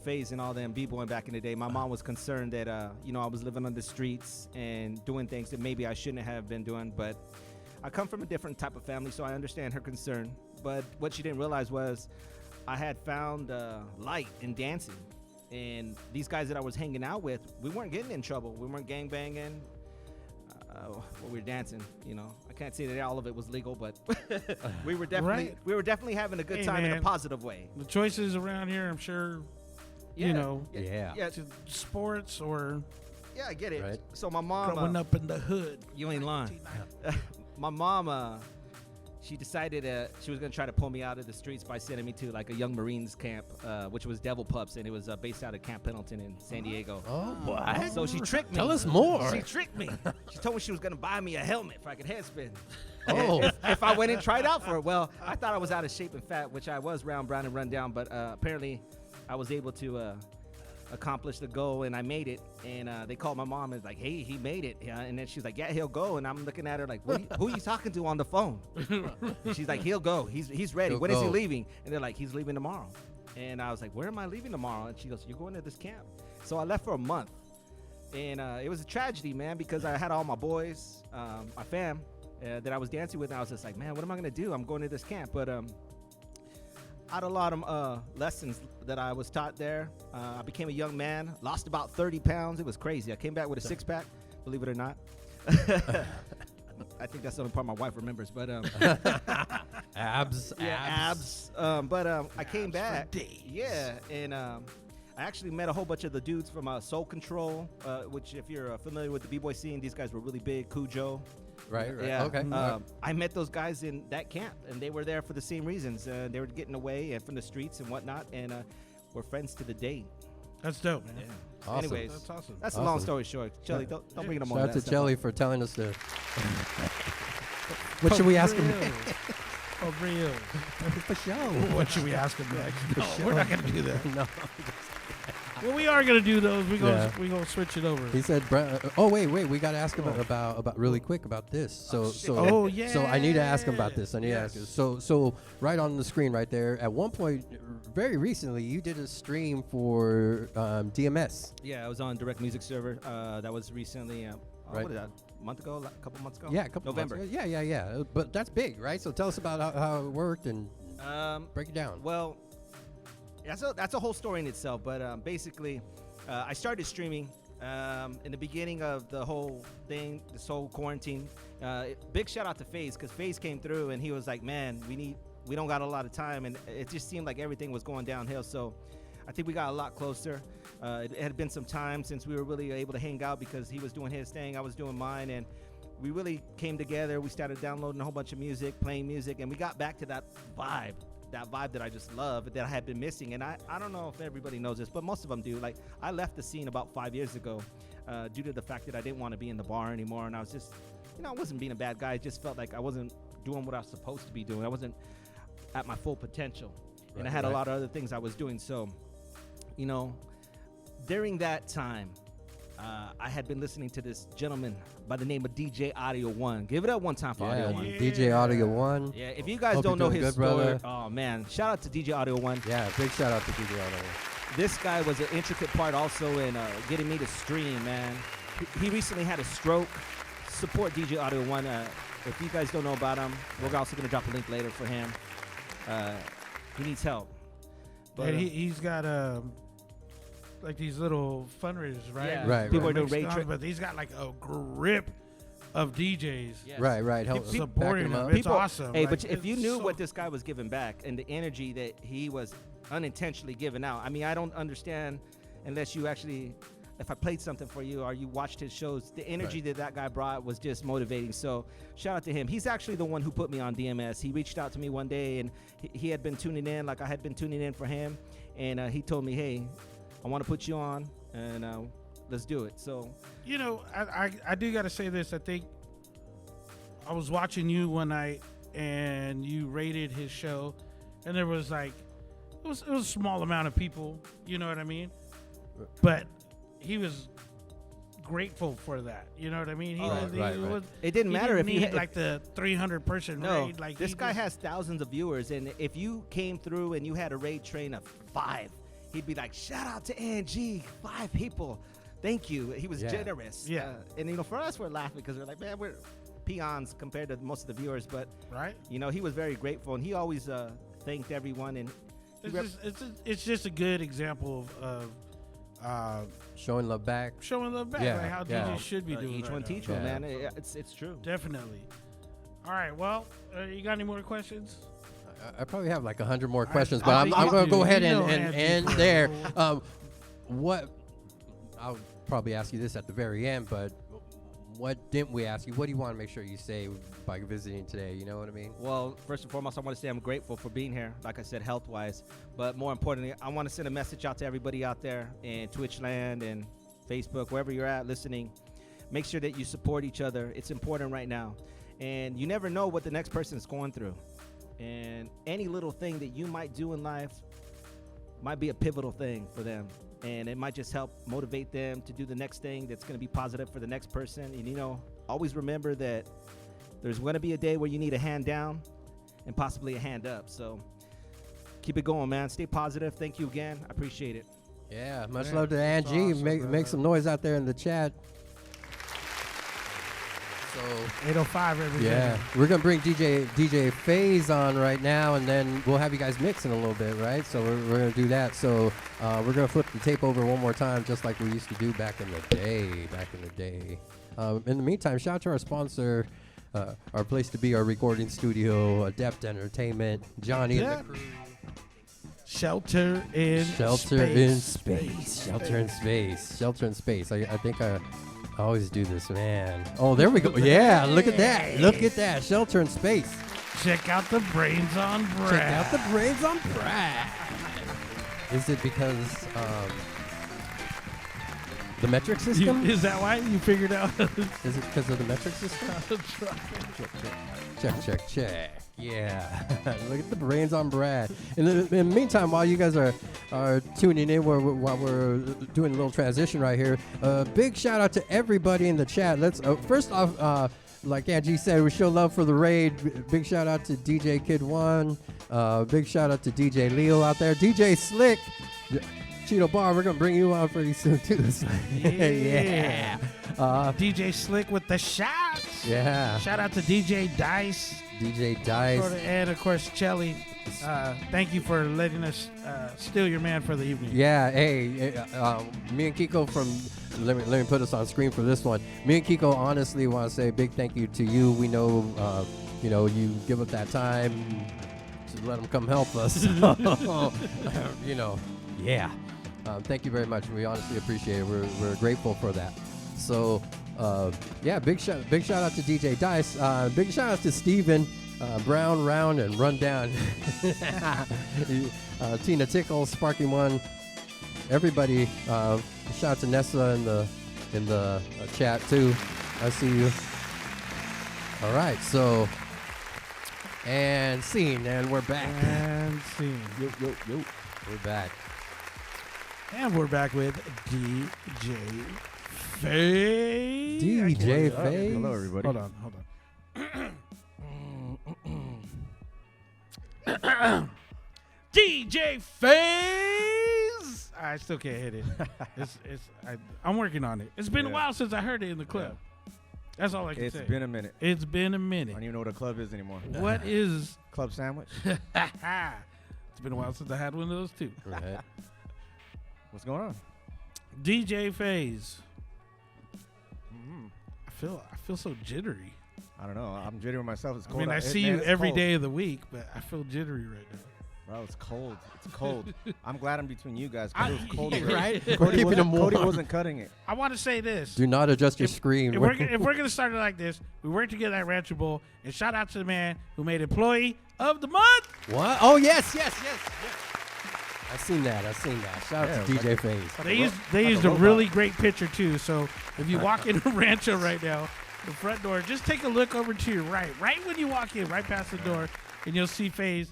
FaZe and all them b-boying back in the day, my mom was concerned that I was living on the streets and doing things that maybe I shouldn't have been doing. But I come from a different type of family, so I understand her concern. But what she didn't realize was I had found light in dancing, and these guys that I was hanging out with, we weren't getting in trouble. We weren't gang banging. We were dancing, I can't say that all of it was legal, but we were definitely having a good Hey, time in a man. positive way. The choices around here, I'm sure, Yeah. Yeah. Yeah, to sports or yeah, I get it. Right. So my mom, growing up in the hood. you ain't lying. My mom, she decided she was gonna try to pull me out of the streets by sending me to like a young Marines camp, which was Devil Pups, and it was based out of Camp Pendleton in San Diego. Oh, what? So she tricked me. Tell us more. She tricked me. She told me she was gonna buy me a helmet if I could head spin. Oh. If I went and tried out for it. Well, I thought I was out of shape and fat, which I was, round, brown, and run down. But apparently, I was able to accomplish the goal, and I made it. And they called my mom and was like, "Hey, he made it." Yeah, and then she's like, "Yeah, he'll go." And I'm looking at her like, "Who are you talking to on the phone?" She's like, "He'll go. He's ready. He'll When is he go. leaving?" And they're like, "He's leaving tomorrow." And I was like, "Where am I leaving tomorrow?" And she goes, "You're going to this camp." So I left for a month. And it was a tragedy, man, because I had all my boys, my fam, that I was dancing with. And I was just like, man, what am I going to do? I'm going to this camp. But I had a lot of lessons that I was taught there. I became a young man, lost about 30 pounds. It was crazy. I came back with a six-pack, believe it or not. I think that's the only part my wife remembers. But Abs. abs. I came back. Yeah, and I actually met a whole bunch of the dudes from Soul Control, which if you're familiar with the b-boy scene, these guys were really big. Cujo. Right. Yeah. Okay. I met those guys in that camp, and they were there for the same reasons. They were getting away and from the streets and whatnot, and we're friends to the day. That's dope, man. Awesome. Anyways, That's awesome. that's a long Awesome. story short. Shelly, don't bring it on. Shout out to that Jelly stuff. for telling us to. What should we ask him? For real. For show. What should we ask him next? No, sure. we're not gonna do that. No. Well, we are gonna do those. We Yeah. gonna switch it over. He said, "Oh wait, we got to ask him about really quick about this." So Oh, So I need to ask him about yeah. this. I need to ask Yes. him. So right on the screen right there. At one point, very recently you did a stream for DMS. Yeah, I was on Direct Music Server. That was recently, Right. what is that, a month ago, a couple months ago? Yeah, a couple November. months ago. Yeah. But that's big, right? So tell us about how it worked and break it down. Well, that's a whole story in itself. But basically, I started streaming in the beginning of the whole thing, this whole quarantine. Big shout out to FaZe, because FaZe came through and he was like, man, we don't got a lot of time, and it just seemed like everything was going downhill. So I think we got a lot closer. It had been some time since we were really able to hang out, because he was doing his thing, I was doing mine, and we really came together. We started downloading a whole bunch of music, playing music, and we got back to that vibe that I just love, that I had been missing. And I don't know if everybody knows this, but most of them do. Like, I left the scene about 5 years ago due to the fact that I didn't want to be in the bar anymore, and I was just, I wasn't being a bad guy. I just felt like I wasn't doing what I was supposed to be doing. I wasn't at my full potential, and I had a lot of other things I was doing. So, during that time, I had been listening to this gentleman by the name of DJ Audio One. Give it up one time for Audio One. DJ Audio One. Yeah, if you guys Hope don't know you're his doing good, story, brother. oh man, shout out to DJ Audio One. Yeah, big shout out to DJ Audio One. This guy was an intricate part also in getting me to stream, man. He recently had a stroke. Support DJ Audio One. If you guys don't know about him, we're also going to drop a link later for him. He needs help. But And he's got like these little fundraisers, right? Yeah. Right, People right. are doing raid Mixed trip. But he's got like a grip of DJs. Yes. Right. Help People backing supporting him him. up. It's People, awesome. Hey, Like, but if you it's knew so- what this guy was giving back and the energy that he was unintentionally giving out, I mean, I don't understand unless you actually, if I played something for you or you watched his shows, the energy that guy brought was just motivating. So shout out to him. He's actually the one who put me on DMS. He reached out to me one day, and he had been tuning in like I had been tuning in for him. And he told me, hey, I want to put you on, and let's do it. So, I do got to say this. I think I was watching you one night, and you rated his show, and there was like, it was a small amount of people, you know what I mean? But he was grateful for that, you know what I mean? Right. it didn't matter if he you need had like the 300 person No, raid. Like this guy has thousands of viewers, and if you came through and you had a raid train of 5, he'd be like, shout out to Angie, 5 people. Thank you. He was generous. Yeah. And, for us, we're laughing because we're like, man, we're peons compared to most of the viewers. But, right. he was very grateful, and he always thanked everyone. And It's just a good example of Showing love back. showing love back, Yeah, like how yeah. DJs should be doing. each right one now. teach one, Yeah. man. It's true. Definitely. All right. Well, you got any more questions? I probably have like 100 more questions, but I I'm think going to you go do. ahead You and know end Angie there. Furrow. What I'll probably ask you this at the very end, but what didn't we ask you? What do you want to make sure you say by visiting today? You know what I mean? Well, first and foremost, I want to say I'm grateful for being here, like I said, health-wise. But more importantly, I want to send a message out to everybody out there in Twitch land and Facebook, wherever you're at listening. Make sure that you support each other. It's important right now. And you never know what the next person is going through. And any little thing that you might do in life might be a pivotal thing for them. And it might just help motivate them to do the next thing that's going to be positive for the next person. And, always remember that there's going to be a day where you need a hand down and possibly a hand up. So keep it going, man. Stay positive. Thank you again. I appreciate it. Yeah, much Yeah, love to that's Angie. awesome, make brother. some noise out there in the chat. So 805 every yeah, day. we're gonna bring DJ FaZe on right now, and then we'll have you guys mix in a little bit, right? So we're gonna do that. So we're gonna flip the tape over one more time, just like we used to do back in the day. In the meantime, shout out to our sponsor, our place to be, our recording studio, Adept Entertainment, Johnny and the crew. Shelter in Shelter in space. Shelter in space. Shelter in space. I think I always do this, man. Oh, there we go. Yeah, look at that. Look at that. Shelter in space. Check out the brains on Brad. Check out the brains on Brad. Is it because the metric system? Is that why you figured out? Is it because of the metric system? Check. Yeah. Look at the brains on Brad. In the meantime, while you guys are tuning in, while we're doing a little transition right here, big shout out to everybody in the chat. Let's first off, like Angie said, we show love for the raid. Big shout out to DJ Kid One. Big shout out to DJ Leo out there. DJ Slick. Cheeto Bar, we're going to bring you on pretty soon, too. Yeah. DJ Slick with the shots. Yeah. Shout out to DJ Dice. DJ Dice. And, of course, Chelly. Thank you for letting us steal your man for the evening. Yeah. Hey, me and Kiko from... Let me put us on screen for this one. Me and Kiko honestly want to say a big thank you to you. We know, you give up that time to let him come help us. Yeah. Thank you very much. We honestly appreciate it. We're grateful for that. So, big shout out to DJ Dice. Big shout out to Steven, Brown, Round, and Rundown. Tina Tickle, Sparky One, everybody. Shout out to Nessa in the chat too. I see you. All right, so and scene, and we're back. And scene. Yo. We're back. And we're back with DJ Faze. DJ Faze. Hello, everybody. Hold on. DJ Faze. I still can't hit it. I'm working on it. It's been a while since I heard it in the club. That's all I can say. It's been a minute. It's been a I minute. don't even know what a club is anymore. What is... Club sandwich? It's been a while since I had one of those too. Right. What's going on? DJ Faze. I feel so jittery. I don't know. I'm jittering myself. It's I cold. mean, I see you every day of the week, but I feel jittery right now. Bro, it's cold. It's cold. I'm glad I'm between you guys because it was cold. Right? Cody Keeping them warm. wasn't cutting it. I want to say this. Do not adjust your screen. If we're going to start it like this, we worked together at Rancho Bowl, and shout out to the man who made Employee of the Month. What? Oh, yes. I seen that. Shout out to DJ Faze. They used a really great picture, too. So if you walk into Rancho right now, the front door, just take a look over to your right. Right when you walk in, right past the door, and you'll see Faze.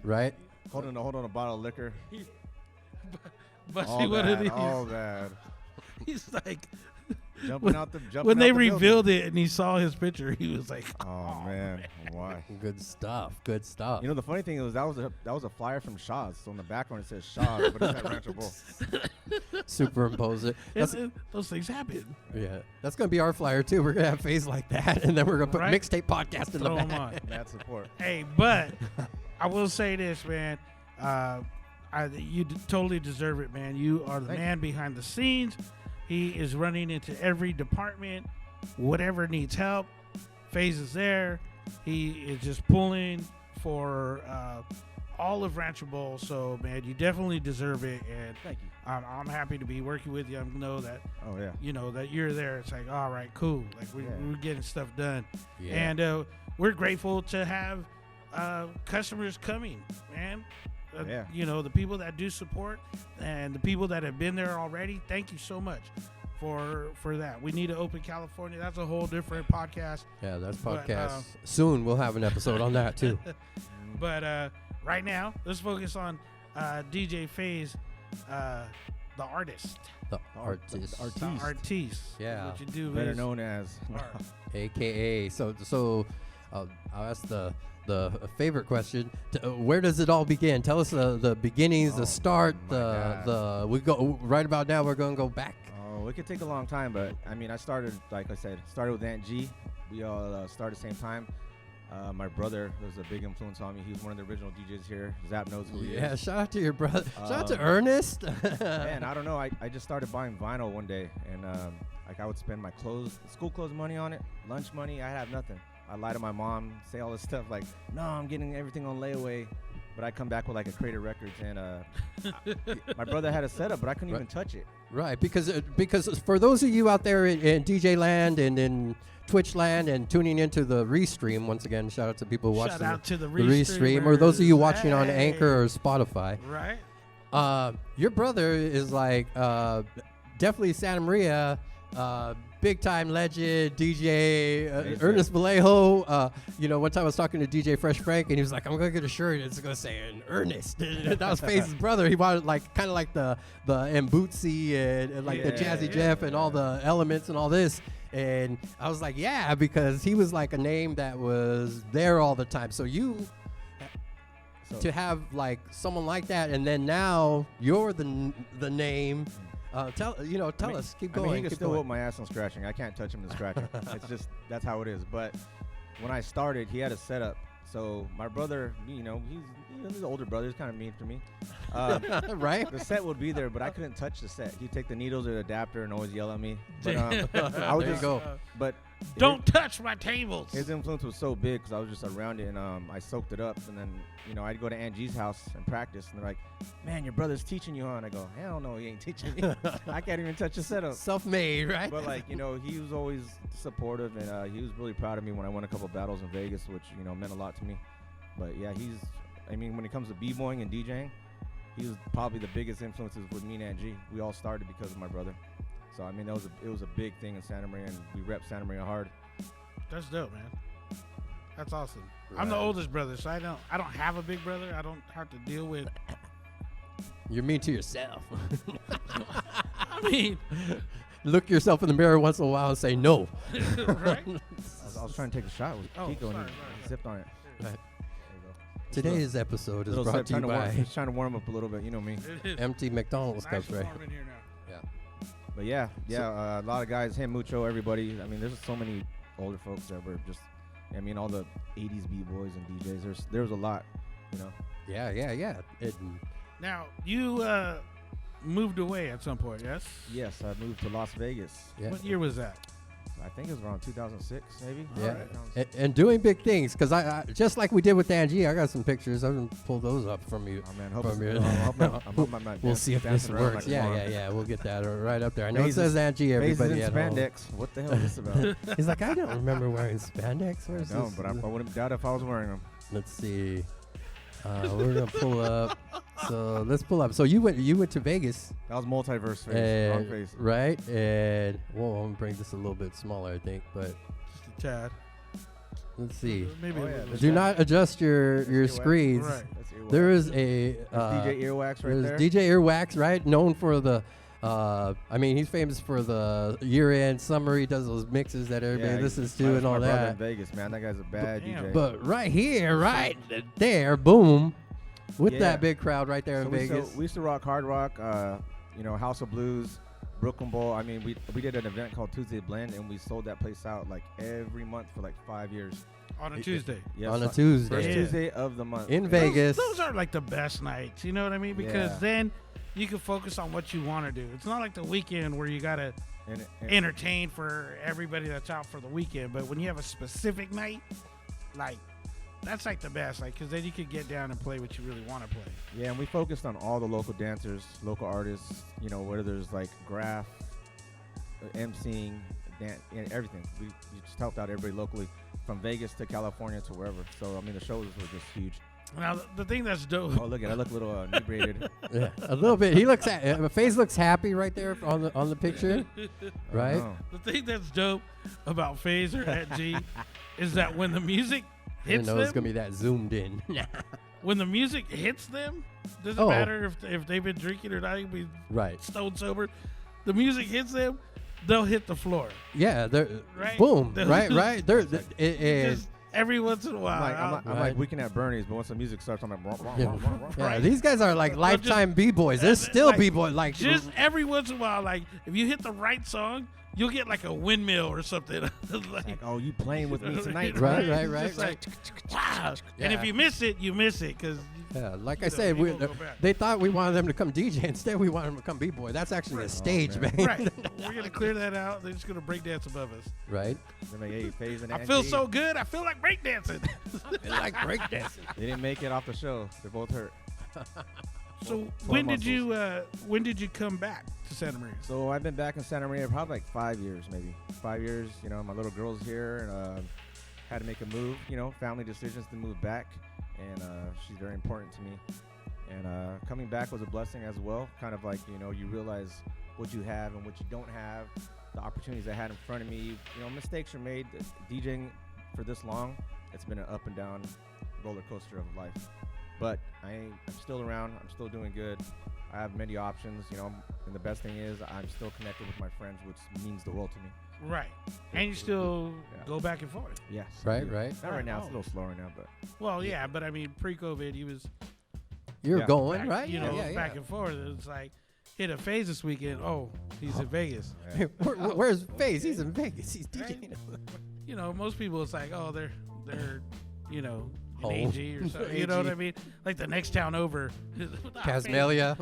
Right? Holding a bottle of liquor. Busting one of these. All bad. He's like... Jumping they out the revealed building. it and he saw his picture, he was like, Oh man, why? Good stuff. You know the funny thing is that was a flyer from Shaw's. So on the background it says Shaw's, but it's at Rancho Bowl. Superimpose it. those things happen. Yeah, that's gonna be our flyer too. We're gonna have Faze like that, and then we're gonna put Right? Mixtape Podcast in the Throw 'em back. on. Bad support. Hey, but I will say this, man. You totally deserve it, man. You are the Thank man behind the scenes. He is running into every department, whatever needs help. Faze is there. He is just pulling for all of Rancho Bowl. So, man, you definitely deserve it. And Thank you. I'm happy to be working with you. I know that Oh yeah. you know that you're there. It's like, all right, cool. Like we're getting stuff done. Yeah. And we're grateful to have customers coming, man. Yeah. You know, the people that do support and the people that have been there already, thank you so much for that. We need to open California. That's a whole different podcast. Yeah, that's But, podcast. Soon we'll have an episode on that too. But right now, let's focus on DJ Faze, the artist. The artist. The artiste. Yeah. What you do Better is known as. art. AKA. So I'll ask the favorite question. Where does it all begin? Tell us the beginnings, the start, we go right about now. We're going to go back. Oh, it could take a long time, but I mean, I started, like I said, with Aunt G. We all started at the same time. My brother was a big influence on me. He was one of the original DJs here. Zapp knows who he is. Yeah, shout out to your brother. Shout out to Ernest. Man, I don't know. I just started buying vinyl one day, and like I would spend my school clothes money on it, lunch money. I have nothing. I lie to my mom, say all this stuff like, no, I'm getting everything on layaway. But I come back with like a crate of records, and my brother had a setup, but I couldn't even touch it. Right, because for those of you out there in DJ land and in Twitch land and tuning into the restream, once again, shout out to people who watch Shout out to the restream, or those of you watching on Hey. Anchor or Spotify. Right. Your brother is like definitely Santa Maria. Big time legend, DJ Ernest Vallejo. One time I was talking to DJ Fresh Frank, and he was like, "I'm gonna get a shirt. It's gonna say an Ernest." That was Faze's brother. He wanted kind of like the Mbootsy and like the Jazzy Jeff and all the elements and all this. And I was like, yeah, because he was like a name that was there all the time. So to have like someone like that, and then now you're the name. Tell us. Keep going. He can still whoop my ass on scratching. I can't touch him in scratching. It's just that's how it is. But when I started, he had a setup. So my brother, he's an older brother. He's kind of mean for me. Right? The set would be there, but I couldn't touch the set. He'd take the needles or the adapter and always yell at me. But I would There you just go. But Don't touch my tables. his influence was so big because I was just around it, and I soaked it up. And then I'd go to Angie's house and practice, and they're like, "Man, your brother's teaching you, huh?" And I go, "Hell no, he ain't teaching me. I can't even touch the setup." Self-made, right? But he was always supportive, and he was really proud of me when I won a couple battles in Vegas, which meant a lot to me. But yeah, when it comes to b-boying and DJing, he was probably the biggest influences with me and Angie. We all started because of my brother. So it was a big thing in Santa Maria, and we rep Santa Maria hard. That's dope, man. That's awesome. I'm the oldest brother, so I don't have a big brother. I don't have to deal with. You're mean to yourself. I mean, look yourself in the mirror once in a while and say no. right? I was trying to take a shot with Kiko, and sorry. he zipped on it. Right. There you go. Today's episode is Little brought sip, to you by Just trying to warm up a little bit, you know me. empty McDonald's Nice cups, right? warm in here now. But yeah, a lot of guys, him, Mucho, everybody. I mean, there's so many older folks that were just, all the 80s b-boys and DJs. There's a lot, Yeah. Now you moved away at some point, yes? Yes, I moved to Las Vegas. Yeah. What year was that? I think it was around 2006, maybe. Yeah, Alright. and doing big things, because I just like we did with Angie, I got some pictures. I'm gonna pull those up from you. Oh man, From your- I'm not We'll see if this dancing around works. like a Yeah, moron. yeah. We'll get that right up there. I know Phases- it says Angie. Phases Everybody in at home. spandex. What the hell is this about? He's like, I don't remember wearing spandex. I Where's know, this? but I wouldn't doubt if I was wearing them. Let's see. We're gonna pull up. So let's pull up. So you went to Vegas, That was multiverse face, wrong and, face. right? And whoa, I'm gonna bring this a little bit smaller, I think. But Just a tad. let's see. Maybe Oh, a yeah, little that's Do bit. not adjust your earwax. screens. Right. That's earwax. There is a There's DJ Earwax right there's there. DJ Earwax, right? Known for the, he's famous for the year-end summer. He does those mixes that everybody listens to and all my brother in that. Vegas, man, that guy's a bad Damn. DJ. But right here, right there, boom, with Yeah. that big crowd right there So in we Vegas. used to rock hard rock, House of Blues, Brooklyn Bowl. I mean, we did an event called Tuesday Blend, and we sold that place out like every month for like 5 years. On a Tuesday. Yes, On a Tuesday. First Yeah. Tuesday of the month. In Vegas. Those are like the best nights. You know what I mean? Because Yeah. then you can focus on what you want to do. It's not like the weekend where you got to And entertain for everybody that's out for the weekend. But when you have a specific night, like, that's like the best. Like, because then you can get down and play what you really want to play. yeah, and we focused on all the local dancers, local artists, whether there's like graph, emceeing, everything. We just helped out everybody locally from Vegas to California to wherever. So, I mean, the shows were just huge. Now, the thing that's dope. Oh, look at I look a little inebriated. Yeah, a little bit. He looks at FaZe looks happy right there on the picture, right? Oh, The thing that's dope about FaZe or at G is that when the music I didn't hits know it was them, gonna be that zoomed in. when the music hits them, doesn't Oh. matter if they've been drinking or not, they can be Right. stone sober. The music hits them, they'll hit the floor. Yeah. They're Right. boom. They'll- Right. They're Just every once in a while. I'm Right. like Weekend at Bernie's, but once the music starts, I'm like, yeah. Yeah, Right. these guys are like lifetime b-boys. They're still like, b-boys. Like just every once in a while, like if you hit the right song, you'll get like a windmill or something. like, oh, you playing with me tonight? Right, It's right, just right, like, wow. And if Yeah. you miss it, you miss it because yeah, like I You know, said, he we, won't go back. they thought we wanted them to come DJ. Instead, we wanted them to come b-boy. That's actually a stage, man. man. right, we're gonna clear that out. They're just gonna break dance above us. Right. They're like, hey, FaZe and I feel Angie, so good. I feel like breakdancing. They like breakdancing. They didn't make it off the show. They're both hurt. So Pull when did you come back to Santa Maria? So I've been back in Santa Maria probably like 5 years, maybe 5 years. My little girl's here, and had to make a move. Family decisions to move back, and she's very important to me. And coming back was a blessing as well. Kind of like you realize what you have and what you don't have, the opportunities I had in front of me. Mistakes are made. DJing for this long, it's been an up and down roller coaster of life. But I'm still around. I'm still doing good. I have many options, and the best thing is I'm still connected with my friends, which means the world to me. Right. And you still go back and forth. Yes. Right. Not right now. It's a little slower right now, but Well, yeah, but I mean, pre-COVID, he was You're Yeah. going, back, right? you know, back and forth. It's like, hit a phase this weekend. Oh, he's in Vegas. Where's FaZe? He's in Vegas. He's DJing. You know, most people, it's like, oh, they're you know, in Home. AG or something. You know what I mean? Like the next town over. Casmalia.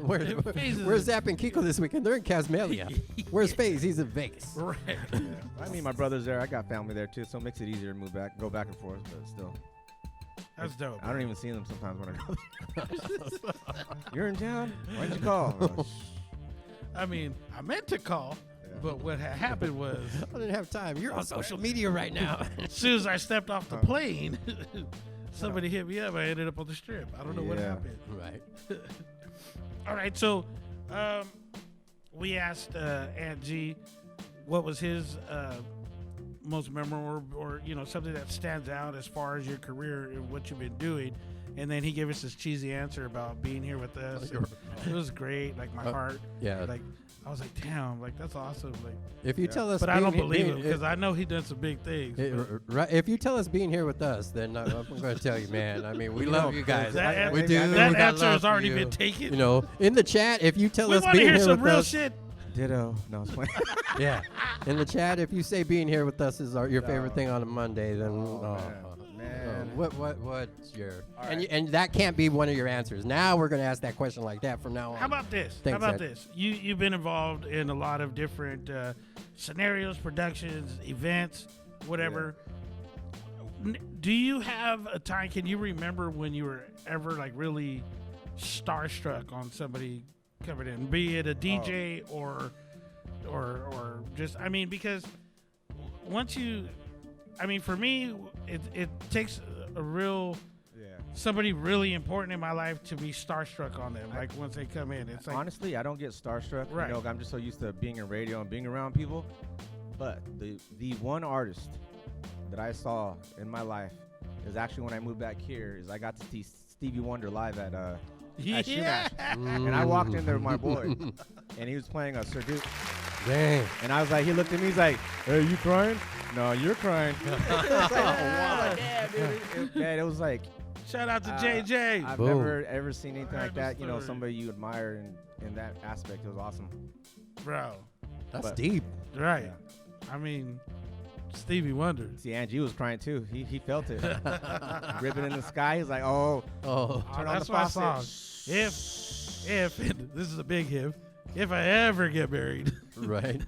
FaZe is- Where's Zapp and Kiko this weekend? They're in Casmalia. Where's FaZe? He's in Vegas. Right. I mean, my brother's there. I got family there too, so it makes it easier to go back and forth. But still, That's dope. I don't even see them sometimes when I go. You're in town? Why'd you call? Oh, I mean, I meant to call, but what had happened was, I didn't have time. You're on social media right now. as soon as I stepped off the plane, somebody hit me up. I ended up on the strip. I don't know what Yeah. happened. Right. All right, so we asked Aunt G what was his most memorable, or you know, something that stands out as far as your career and what you've been doing, and then he gave us this cheesy answer about being here with us. And it was great, like my heart. Yeah. Like I was like, damn, like that's awesome. Like, If you tell us, but I don't being- believe being- him because I know he done some big things. Right, if you tell us being here with us, then I'm going to tell you, man. I mean, we You love know, you guys. that we answer- do. that we got answer love has for already you. been taken. You know, in the chat, if you tell we us want to being hear here some with real us, shit. ditto. No, it's playing. yeah, in the chat, if you say being here with us is your favorite thing on a Monday, then man. what's your and that can't be one of your answers. Now we're going to ask that question like that from now on. How about this? Thanks, How about Ed. this? You've been involved in a lot of different scenarios, productions, events, whatever. Do you have a time? Can you remember when you were ever like really starstruck on somebody coming in, be it a DJ or just? I mean, because once you, I mean, for me, it takes a real. Somebody really important in my life to be starstruck on them. Like once they come in, it's like Honestly, I don't get starstruck. Right. You know, I'm just so used to being in radio and being around people. But the one artist that I saw in my life is actually when I moved back here. Is I got to see Stevie Wonder live at yeah. Shoematch. And I walked in there with my boy, and he was playing a Sir Duke. Dang. And I was like, he looked at me, he's like, "Hey, you crying? No, you're crying." It was like. Shout out to JJ. I've Boom. never ever seen anything I like heard the that. You know, story. somebody you admire in that aspect. It was awesome. Bro. That's But- deep. Right. Yeah. I mean, Stevie Wonder. See, Angie was crying too. He felt it. Ribbon in the sky. He's like, oh, Oh, turn on That's the my faucet. song. If and this is a big if I ever get married, right.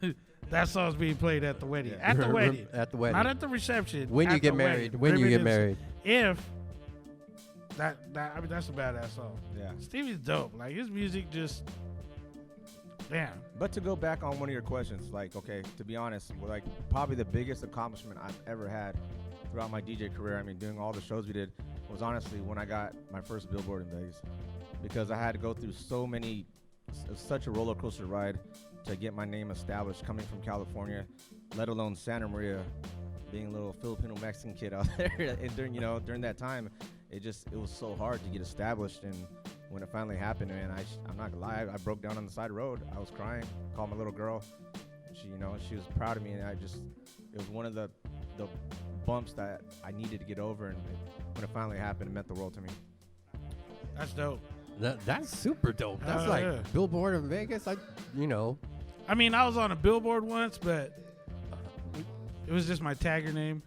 that song's being played at the wedding. Yeah. At the wedding. At the wedding. Not at the reception. When you at get the married. wedding. When you Ribbon get is- married. If that I mean that's a badass song. Yeah. Stevie's dope. Like his music just damn. But to go back on one of your questions, like, okay, to be honest, like probably the biggest accomplishment I've ever had throughout my DJ career, I mean, doing all the shows we did, was honestly when I got my first billboard in Vegas. Because I had to go through such a roller coaster ride to get my name established coming from California, let alone Santa Maria, being a little Filipino Mexican kid out there. And during that time, it was so hard to get established. And when it finally happened, man, I'm not gonna lie, I broke down on the side of the road. I was crying, called my little girl. She was proud of me, and it was one of the bumps that I needed to get over. And when it finally happened, it meant the world to me. That's dope. That's super dope. That's Oh, like yeah. Billboard in Vegas. I mean, I was on a billboard once, but it was just my tagger name.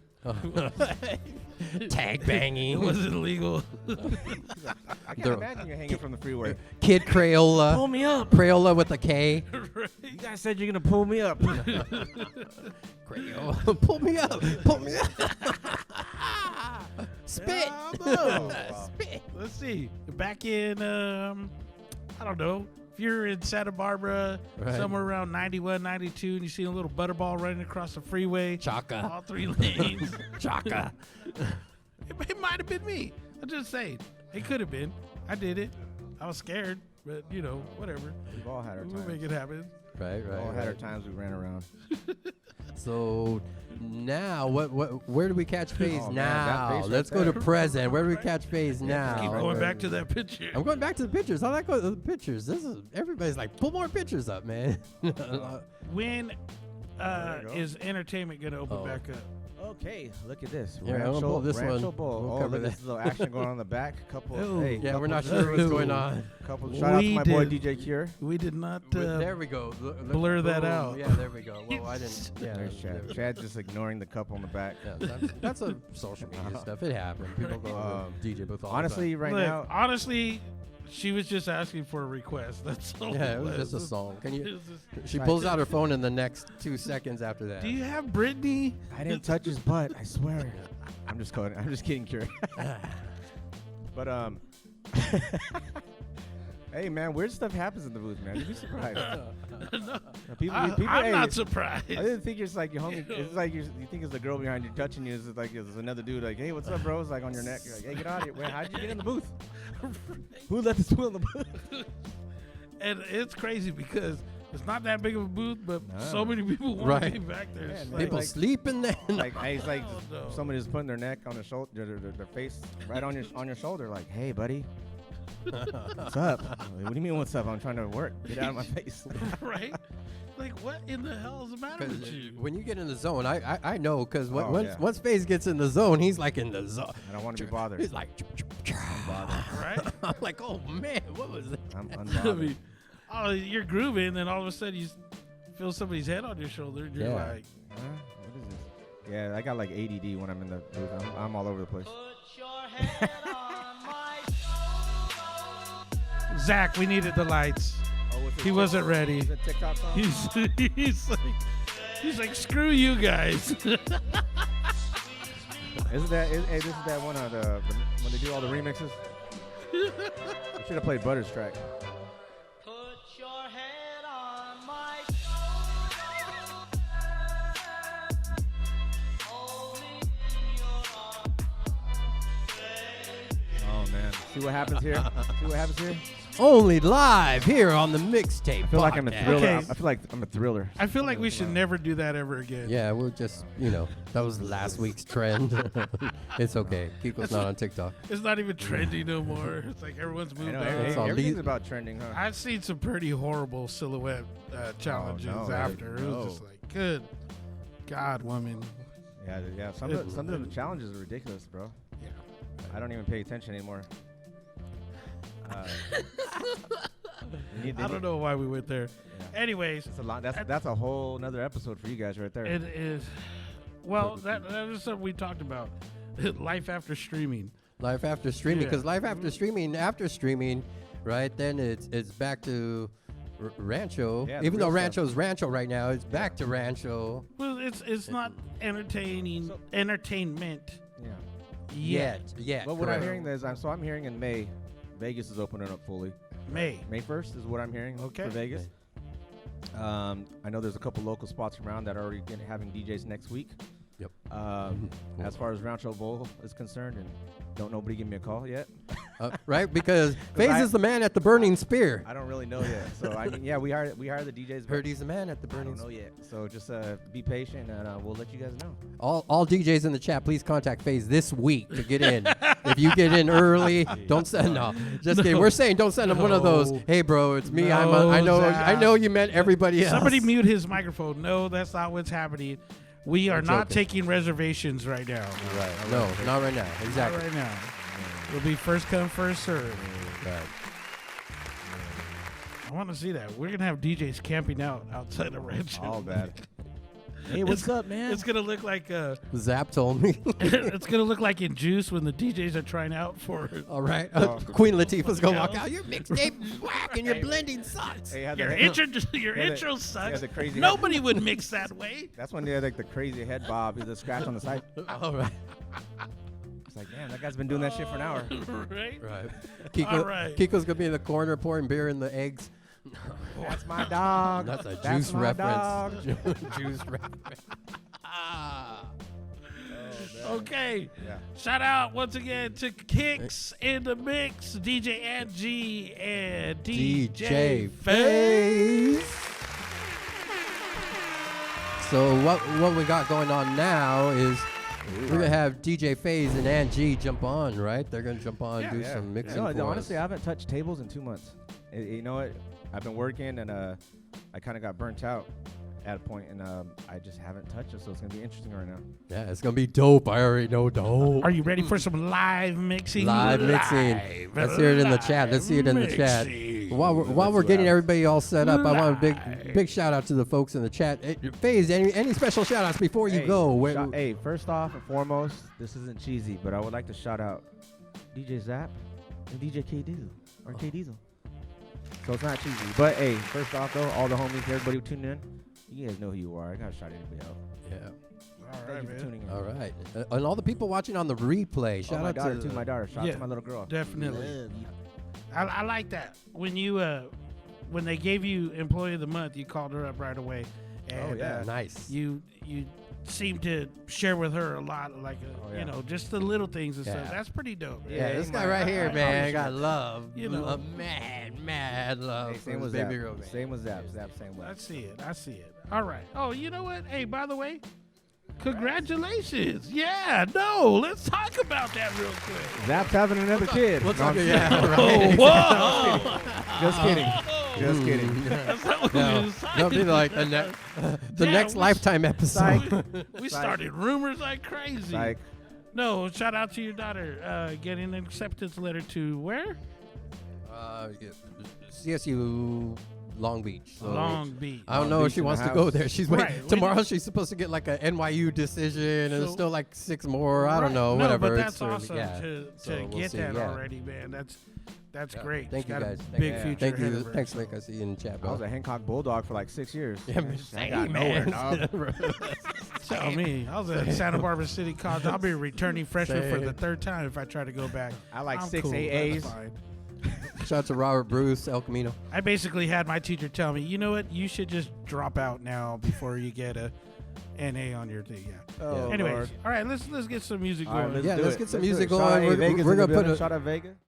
Tag It banging. wasn't legal. I can't The- imagine you hanging from the freeway. Kid Crayola. me up. Crayola with a K. You guys said you're gonna pull me up. Crayola. Pull me up. Pull me up. Spit. Spit. Let's see. Back in, I don't know. If you're in Santa Barbara, Right. somewhere around 91, 92, and you see a little butterball running across the freeway, Chaka. all three lanes, Chaka. it might have been me. I'm just saying. It could have been. I did it. I was scared, but, whatever. We've all had our We'll make times. it happen. Right, We've all had our right. times we ran around. So now, where do we catch FaZe Oh, man, that now? face right Let's go to there. present. Where do we catch FaZe now? Keep going back to that picture. I'm going back to the pictures. I like the pictures. Everybody's like, pull more pictures up, man. When is entertainment gonna open back up? Okay, look at this. Yeah, I'm gonna pull this Rancho one. Bowl. We'll Oh, cover look, that. this little action going on in the back. Yeah, we're not sure what's going on. Shout out to my boy DJ Cure. We did not There we go. blur that Boom. out. Yeah, there we go. Well, I didn't. Yeah, There's Chad. Chad's just ignoring the couple in the back. yeah, that's a social media stuff. It happened. People go to DJ booth all Honestly, right Look, now, honestly, she was just asking for a request. That's all. the time. Yeah, it was just a song. Can It you? was just- She pulls out her phone in the next 2 seconds after that. Do you have Brittany? I didn't touch his butt. I swear. I'm just kidding, Cure. But hey man, weird stuff happens in the booth, man. You'd be surprised. I'm not surprised. I didn't think it's like your homie. It's like you think it's the girl behind you touching you. It's like it's another dude. Like, hey, what's up, bro? It's like on your neck. You're like, hey, get out of here. Wait, how'd you get in the booth? Who let this fool in the booth? And it's crazy because it's not that big of a booth, but so many people want Right. to be back there. It's Yeah, like- People sleeping there. Like, it's like Oh, no. somebody just putting their neck on their shoulder, their face right on your shoulder. Like, hey, buddy, what's up? What do you mean, what's up? I'm trying to work. Get out of my face. right? Like, what in the hell is the matter 'Cause with you? when you get in the zone, I know because Oh, once yeah. once FaZe gets in the zone, he's like in the zone. I don't want to be bothered. He's like, Right? I'm like, oh man, what was that? I'm I unbothered. mean, oh, you're grooving, then all of a sudden you feel somebody's head on your shoulder, and you're Yeah. like, Huh? What is this? Yeah, I got like ADD when I'm in the booth. I'm all over the place. Zach, we needed the lights. He wasn't ready. Is it TikTok song? He's like, screw you guys. Isn't that? Hey, this is that one of the when they do all the remixes. You should have played Butter's track. Oh man, see what happens here? See what happens here? Only live here on the Mixtape. I feel like I'm a thriller. Okay. I feel like I'm a thriller. I feel like we should never do that ever again. Yeah, we'll just, that was last week's trend. It's okay. Kiko's not on TikTok. It's not even trendy no more. It's like everyone's I moved know, on. It's all everything's le- about trending, huh? I've seen some pretty horrible silhouette challenges no, after. It no. was just like, good God, woman. Yeah. Some of the challenges are ridiculous, bro. Yeah. I don't even pay attention anymore. I don't know why we went there. Yeah. Anyways, It's a lot. That's a whole another episode for you guys right there. it is. Well, that is something we talked about. Life after streaming. Life after streaming, Yeah. because life after streaming, right? Then it's back to Rancho. Yeah, the Even though real stuff. Rancho's Rancho right now, it's back to Rancho. Well, it's not entertainment Yeah. Yet. But what correct. I'm hearing is, I'm hearing in May, Vegas is opening up fully. May. May 1st is what I'm hearing Okay. for Vegas. I know there's a couple local spots around that are already having DJs next week. Yep. As far as Rancho Bowl is concerned, and don't nobody give me a call yet. Right? Because FaZe is the man at the Burning Spear. I don't really know yet. So I mean, yeah, we hire the DJs. but Heard he's the man at the I Burning don't know Spear. yet. So just be patient, and we'll let you guys know. All DJs in the chat, please contact FaZe this week to get in. If you get in early, don't send just kidding. We're saying don't send them one of those. No. Hey, bro, it's me. No, I Zach. know you meant everybody else. Somebody mute his microphone. No, that's not what's happening. We are I'm not joking. taking reservations right now. Right. No, not right now. Not Exactly. right now. It'll be first come, first serve. Right. I want to see that. We're gonna have DJs camping out outside of Rancho. All bad. Hey, what's up, man? It's gonna look like Zapp told me. it's gonna look like in Juice when the DJs are trying out for. All right. Queen Latifah's going to walk else? out. Your mixtape is whack and your blending sucks. Hey, had Your the- your Yeah, intro the sucks. crazy- Nobody would mix that way. That's when they had like the crazy head bob, the scratch on the side. All right. It's like, damn, that guy's been doing that shit for an hour. Right? Right. All right. Kiko's going to be in the corner pouring beer in the eggs. That's my dog. That's a That's juice my reference. dog. Juice reference. Okay. Yeah. Shout out once again to Kicks in the Mix, DJ Angie and DJ FaZe. So what we got going on now is we're gonna have DJ FaZe and Angie jump on, right? They're gonna jump on, do some mixing. No, for honestly, I us. haven't touched tables in 2 months. You know what? I've been working and I kind of got burnt out. at a point, and I just haven't touched it, so it's gonna be interesting right now. Yeah, it's gonna be dope. I already know dope. Are you ready for some live mixing? Live mixing. Let's hear it in the chat. Let's see it in the chat. While we're getting everybody all set up, I want a big shout out to the folks in the chat. FaZe, any special shout outs before you go? Hey, first off and foremost, this isn't cheesy, but I would like to shout out DJ Zapp and DJ K-Deezil or K-Deezil. So it's not cheesy. But hey, first off though, all the homies, everybody who tuned in, you guys know who you are. I gotta shout anybody out. Yeah. All Thank right, you for man. tuning in. All right. And all the people watching on the replay. Shout my out daughter to too. My daughter. Shout out Yeah. to my little girl. Definitely. I like that. When you when they gave you Employee of the Month, you called her up right away. And, yeah. Nice. You seem to share with her a lot, like yeah. you know, just the little things and Yeah. stuff. That's pretty dope. Man. Yeah, Yeah, this he guy might- right here, I man, appreciate got it. love. You know. Mad love. Hey, for same his with baby Zapp. girl, man. Same with Zapp. Zapp, same way. I see it. I see it. All right. Oh, you know what? Hey, by the way, congratulations. Yeah, no, let's talk about that real quick. Zapp's having another kid. What's No, up? I'm Yeah, kidding. right. Whoa! Just kidding. Just kidding. That's not what we No, was that'll be talking like the, about. the Yeah, next we- Lifetime episode. We started rumors like crazy. Like, No, shout out to your daughter getting an acceptance letter to where? CSU Long Beach. So Long Beach. I don't Long know if Beach she in the wants to go house. there. She's Right, waiting. we Tomorrow she's supposed to get like a NYU decision, and there's So- still like 6 more. I don't Right. know. No, whatever. but that's It's early. awesome Yeah. to So we'll get see. that Yeah. already, man. That's Yeah. great. Thank She's you got guys. a Thank big you. future Thank ahead you. of her, Thanks, so. Nick. I see you in the chat, I was bro. a Hancock Bulldog for like 6 years. Yeah, I same, got nowhere, man. dog. Tell me, I was at Santa Barbara City College. I'll be a returning freshman for the Same. 3rd time if I try to go back. I like I'm 6 cool, AAs. that's fine. Shout out to Robert Bruce, El Camino. I basically had my teacher tell me, you know what, you should just drop out now before you get a NA on your thing. Yeah. Oh, Anyways, Lord. all right, let's get some music All right, going. let's Yeah, do let's it. get some Let's do music it. Shout out going. Vegas We're in the gonna put building. a Shout out Vega.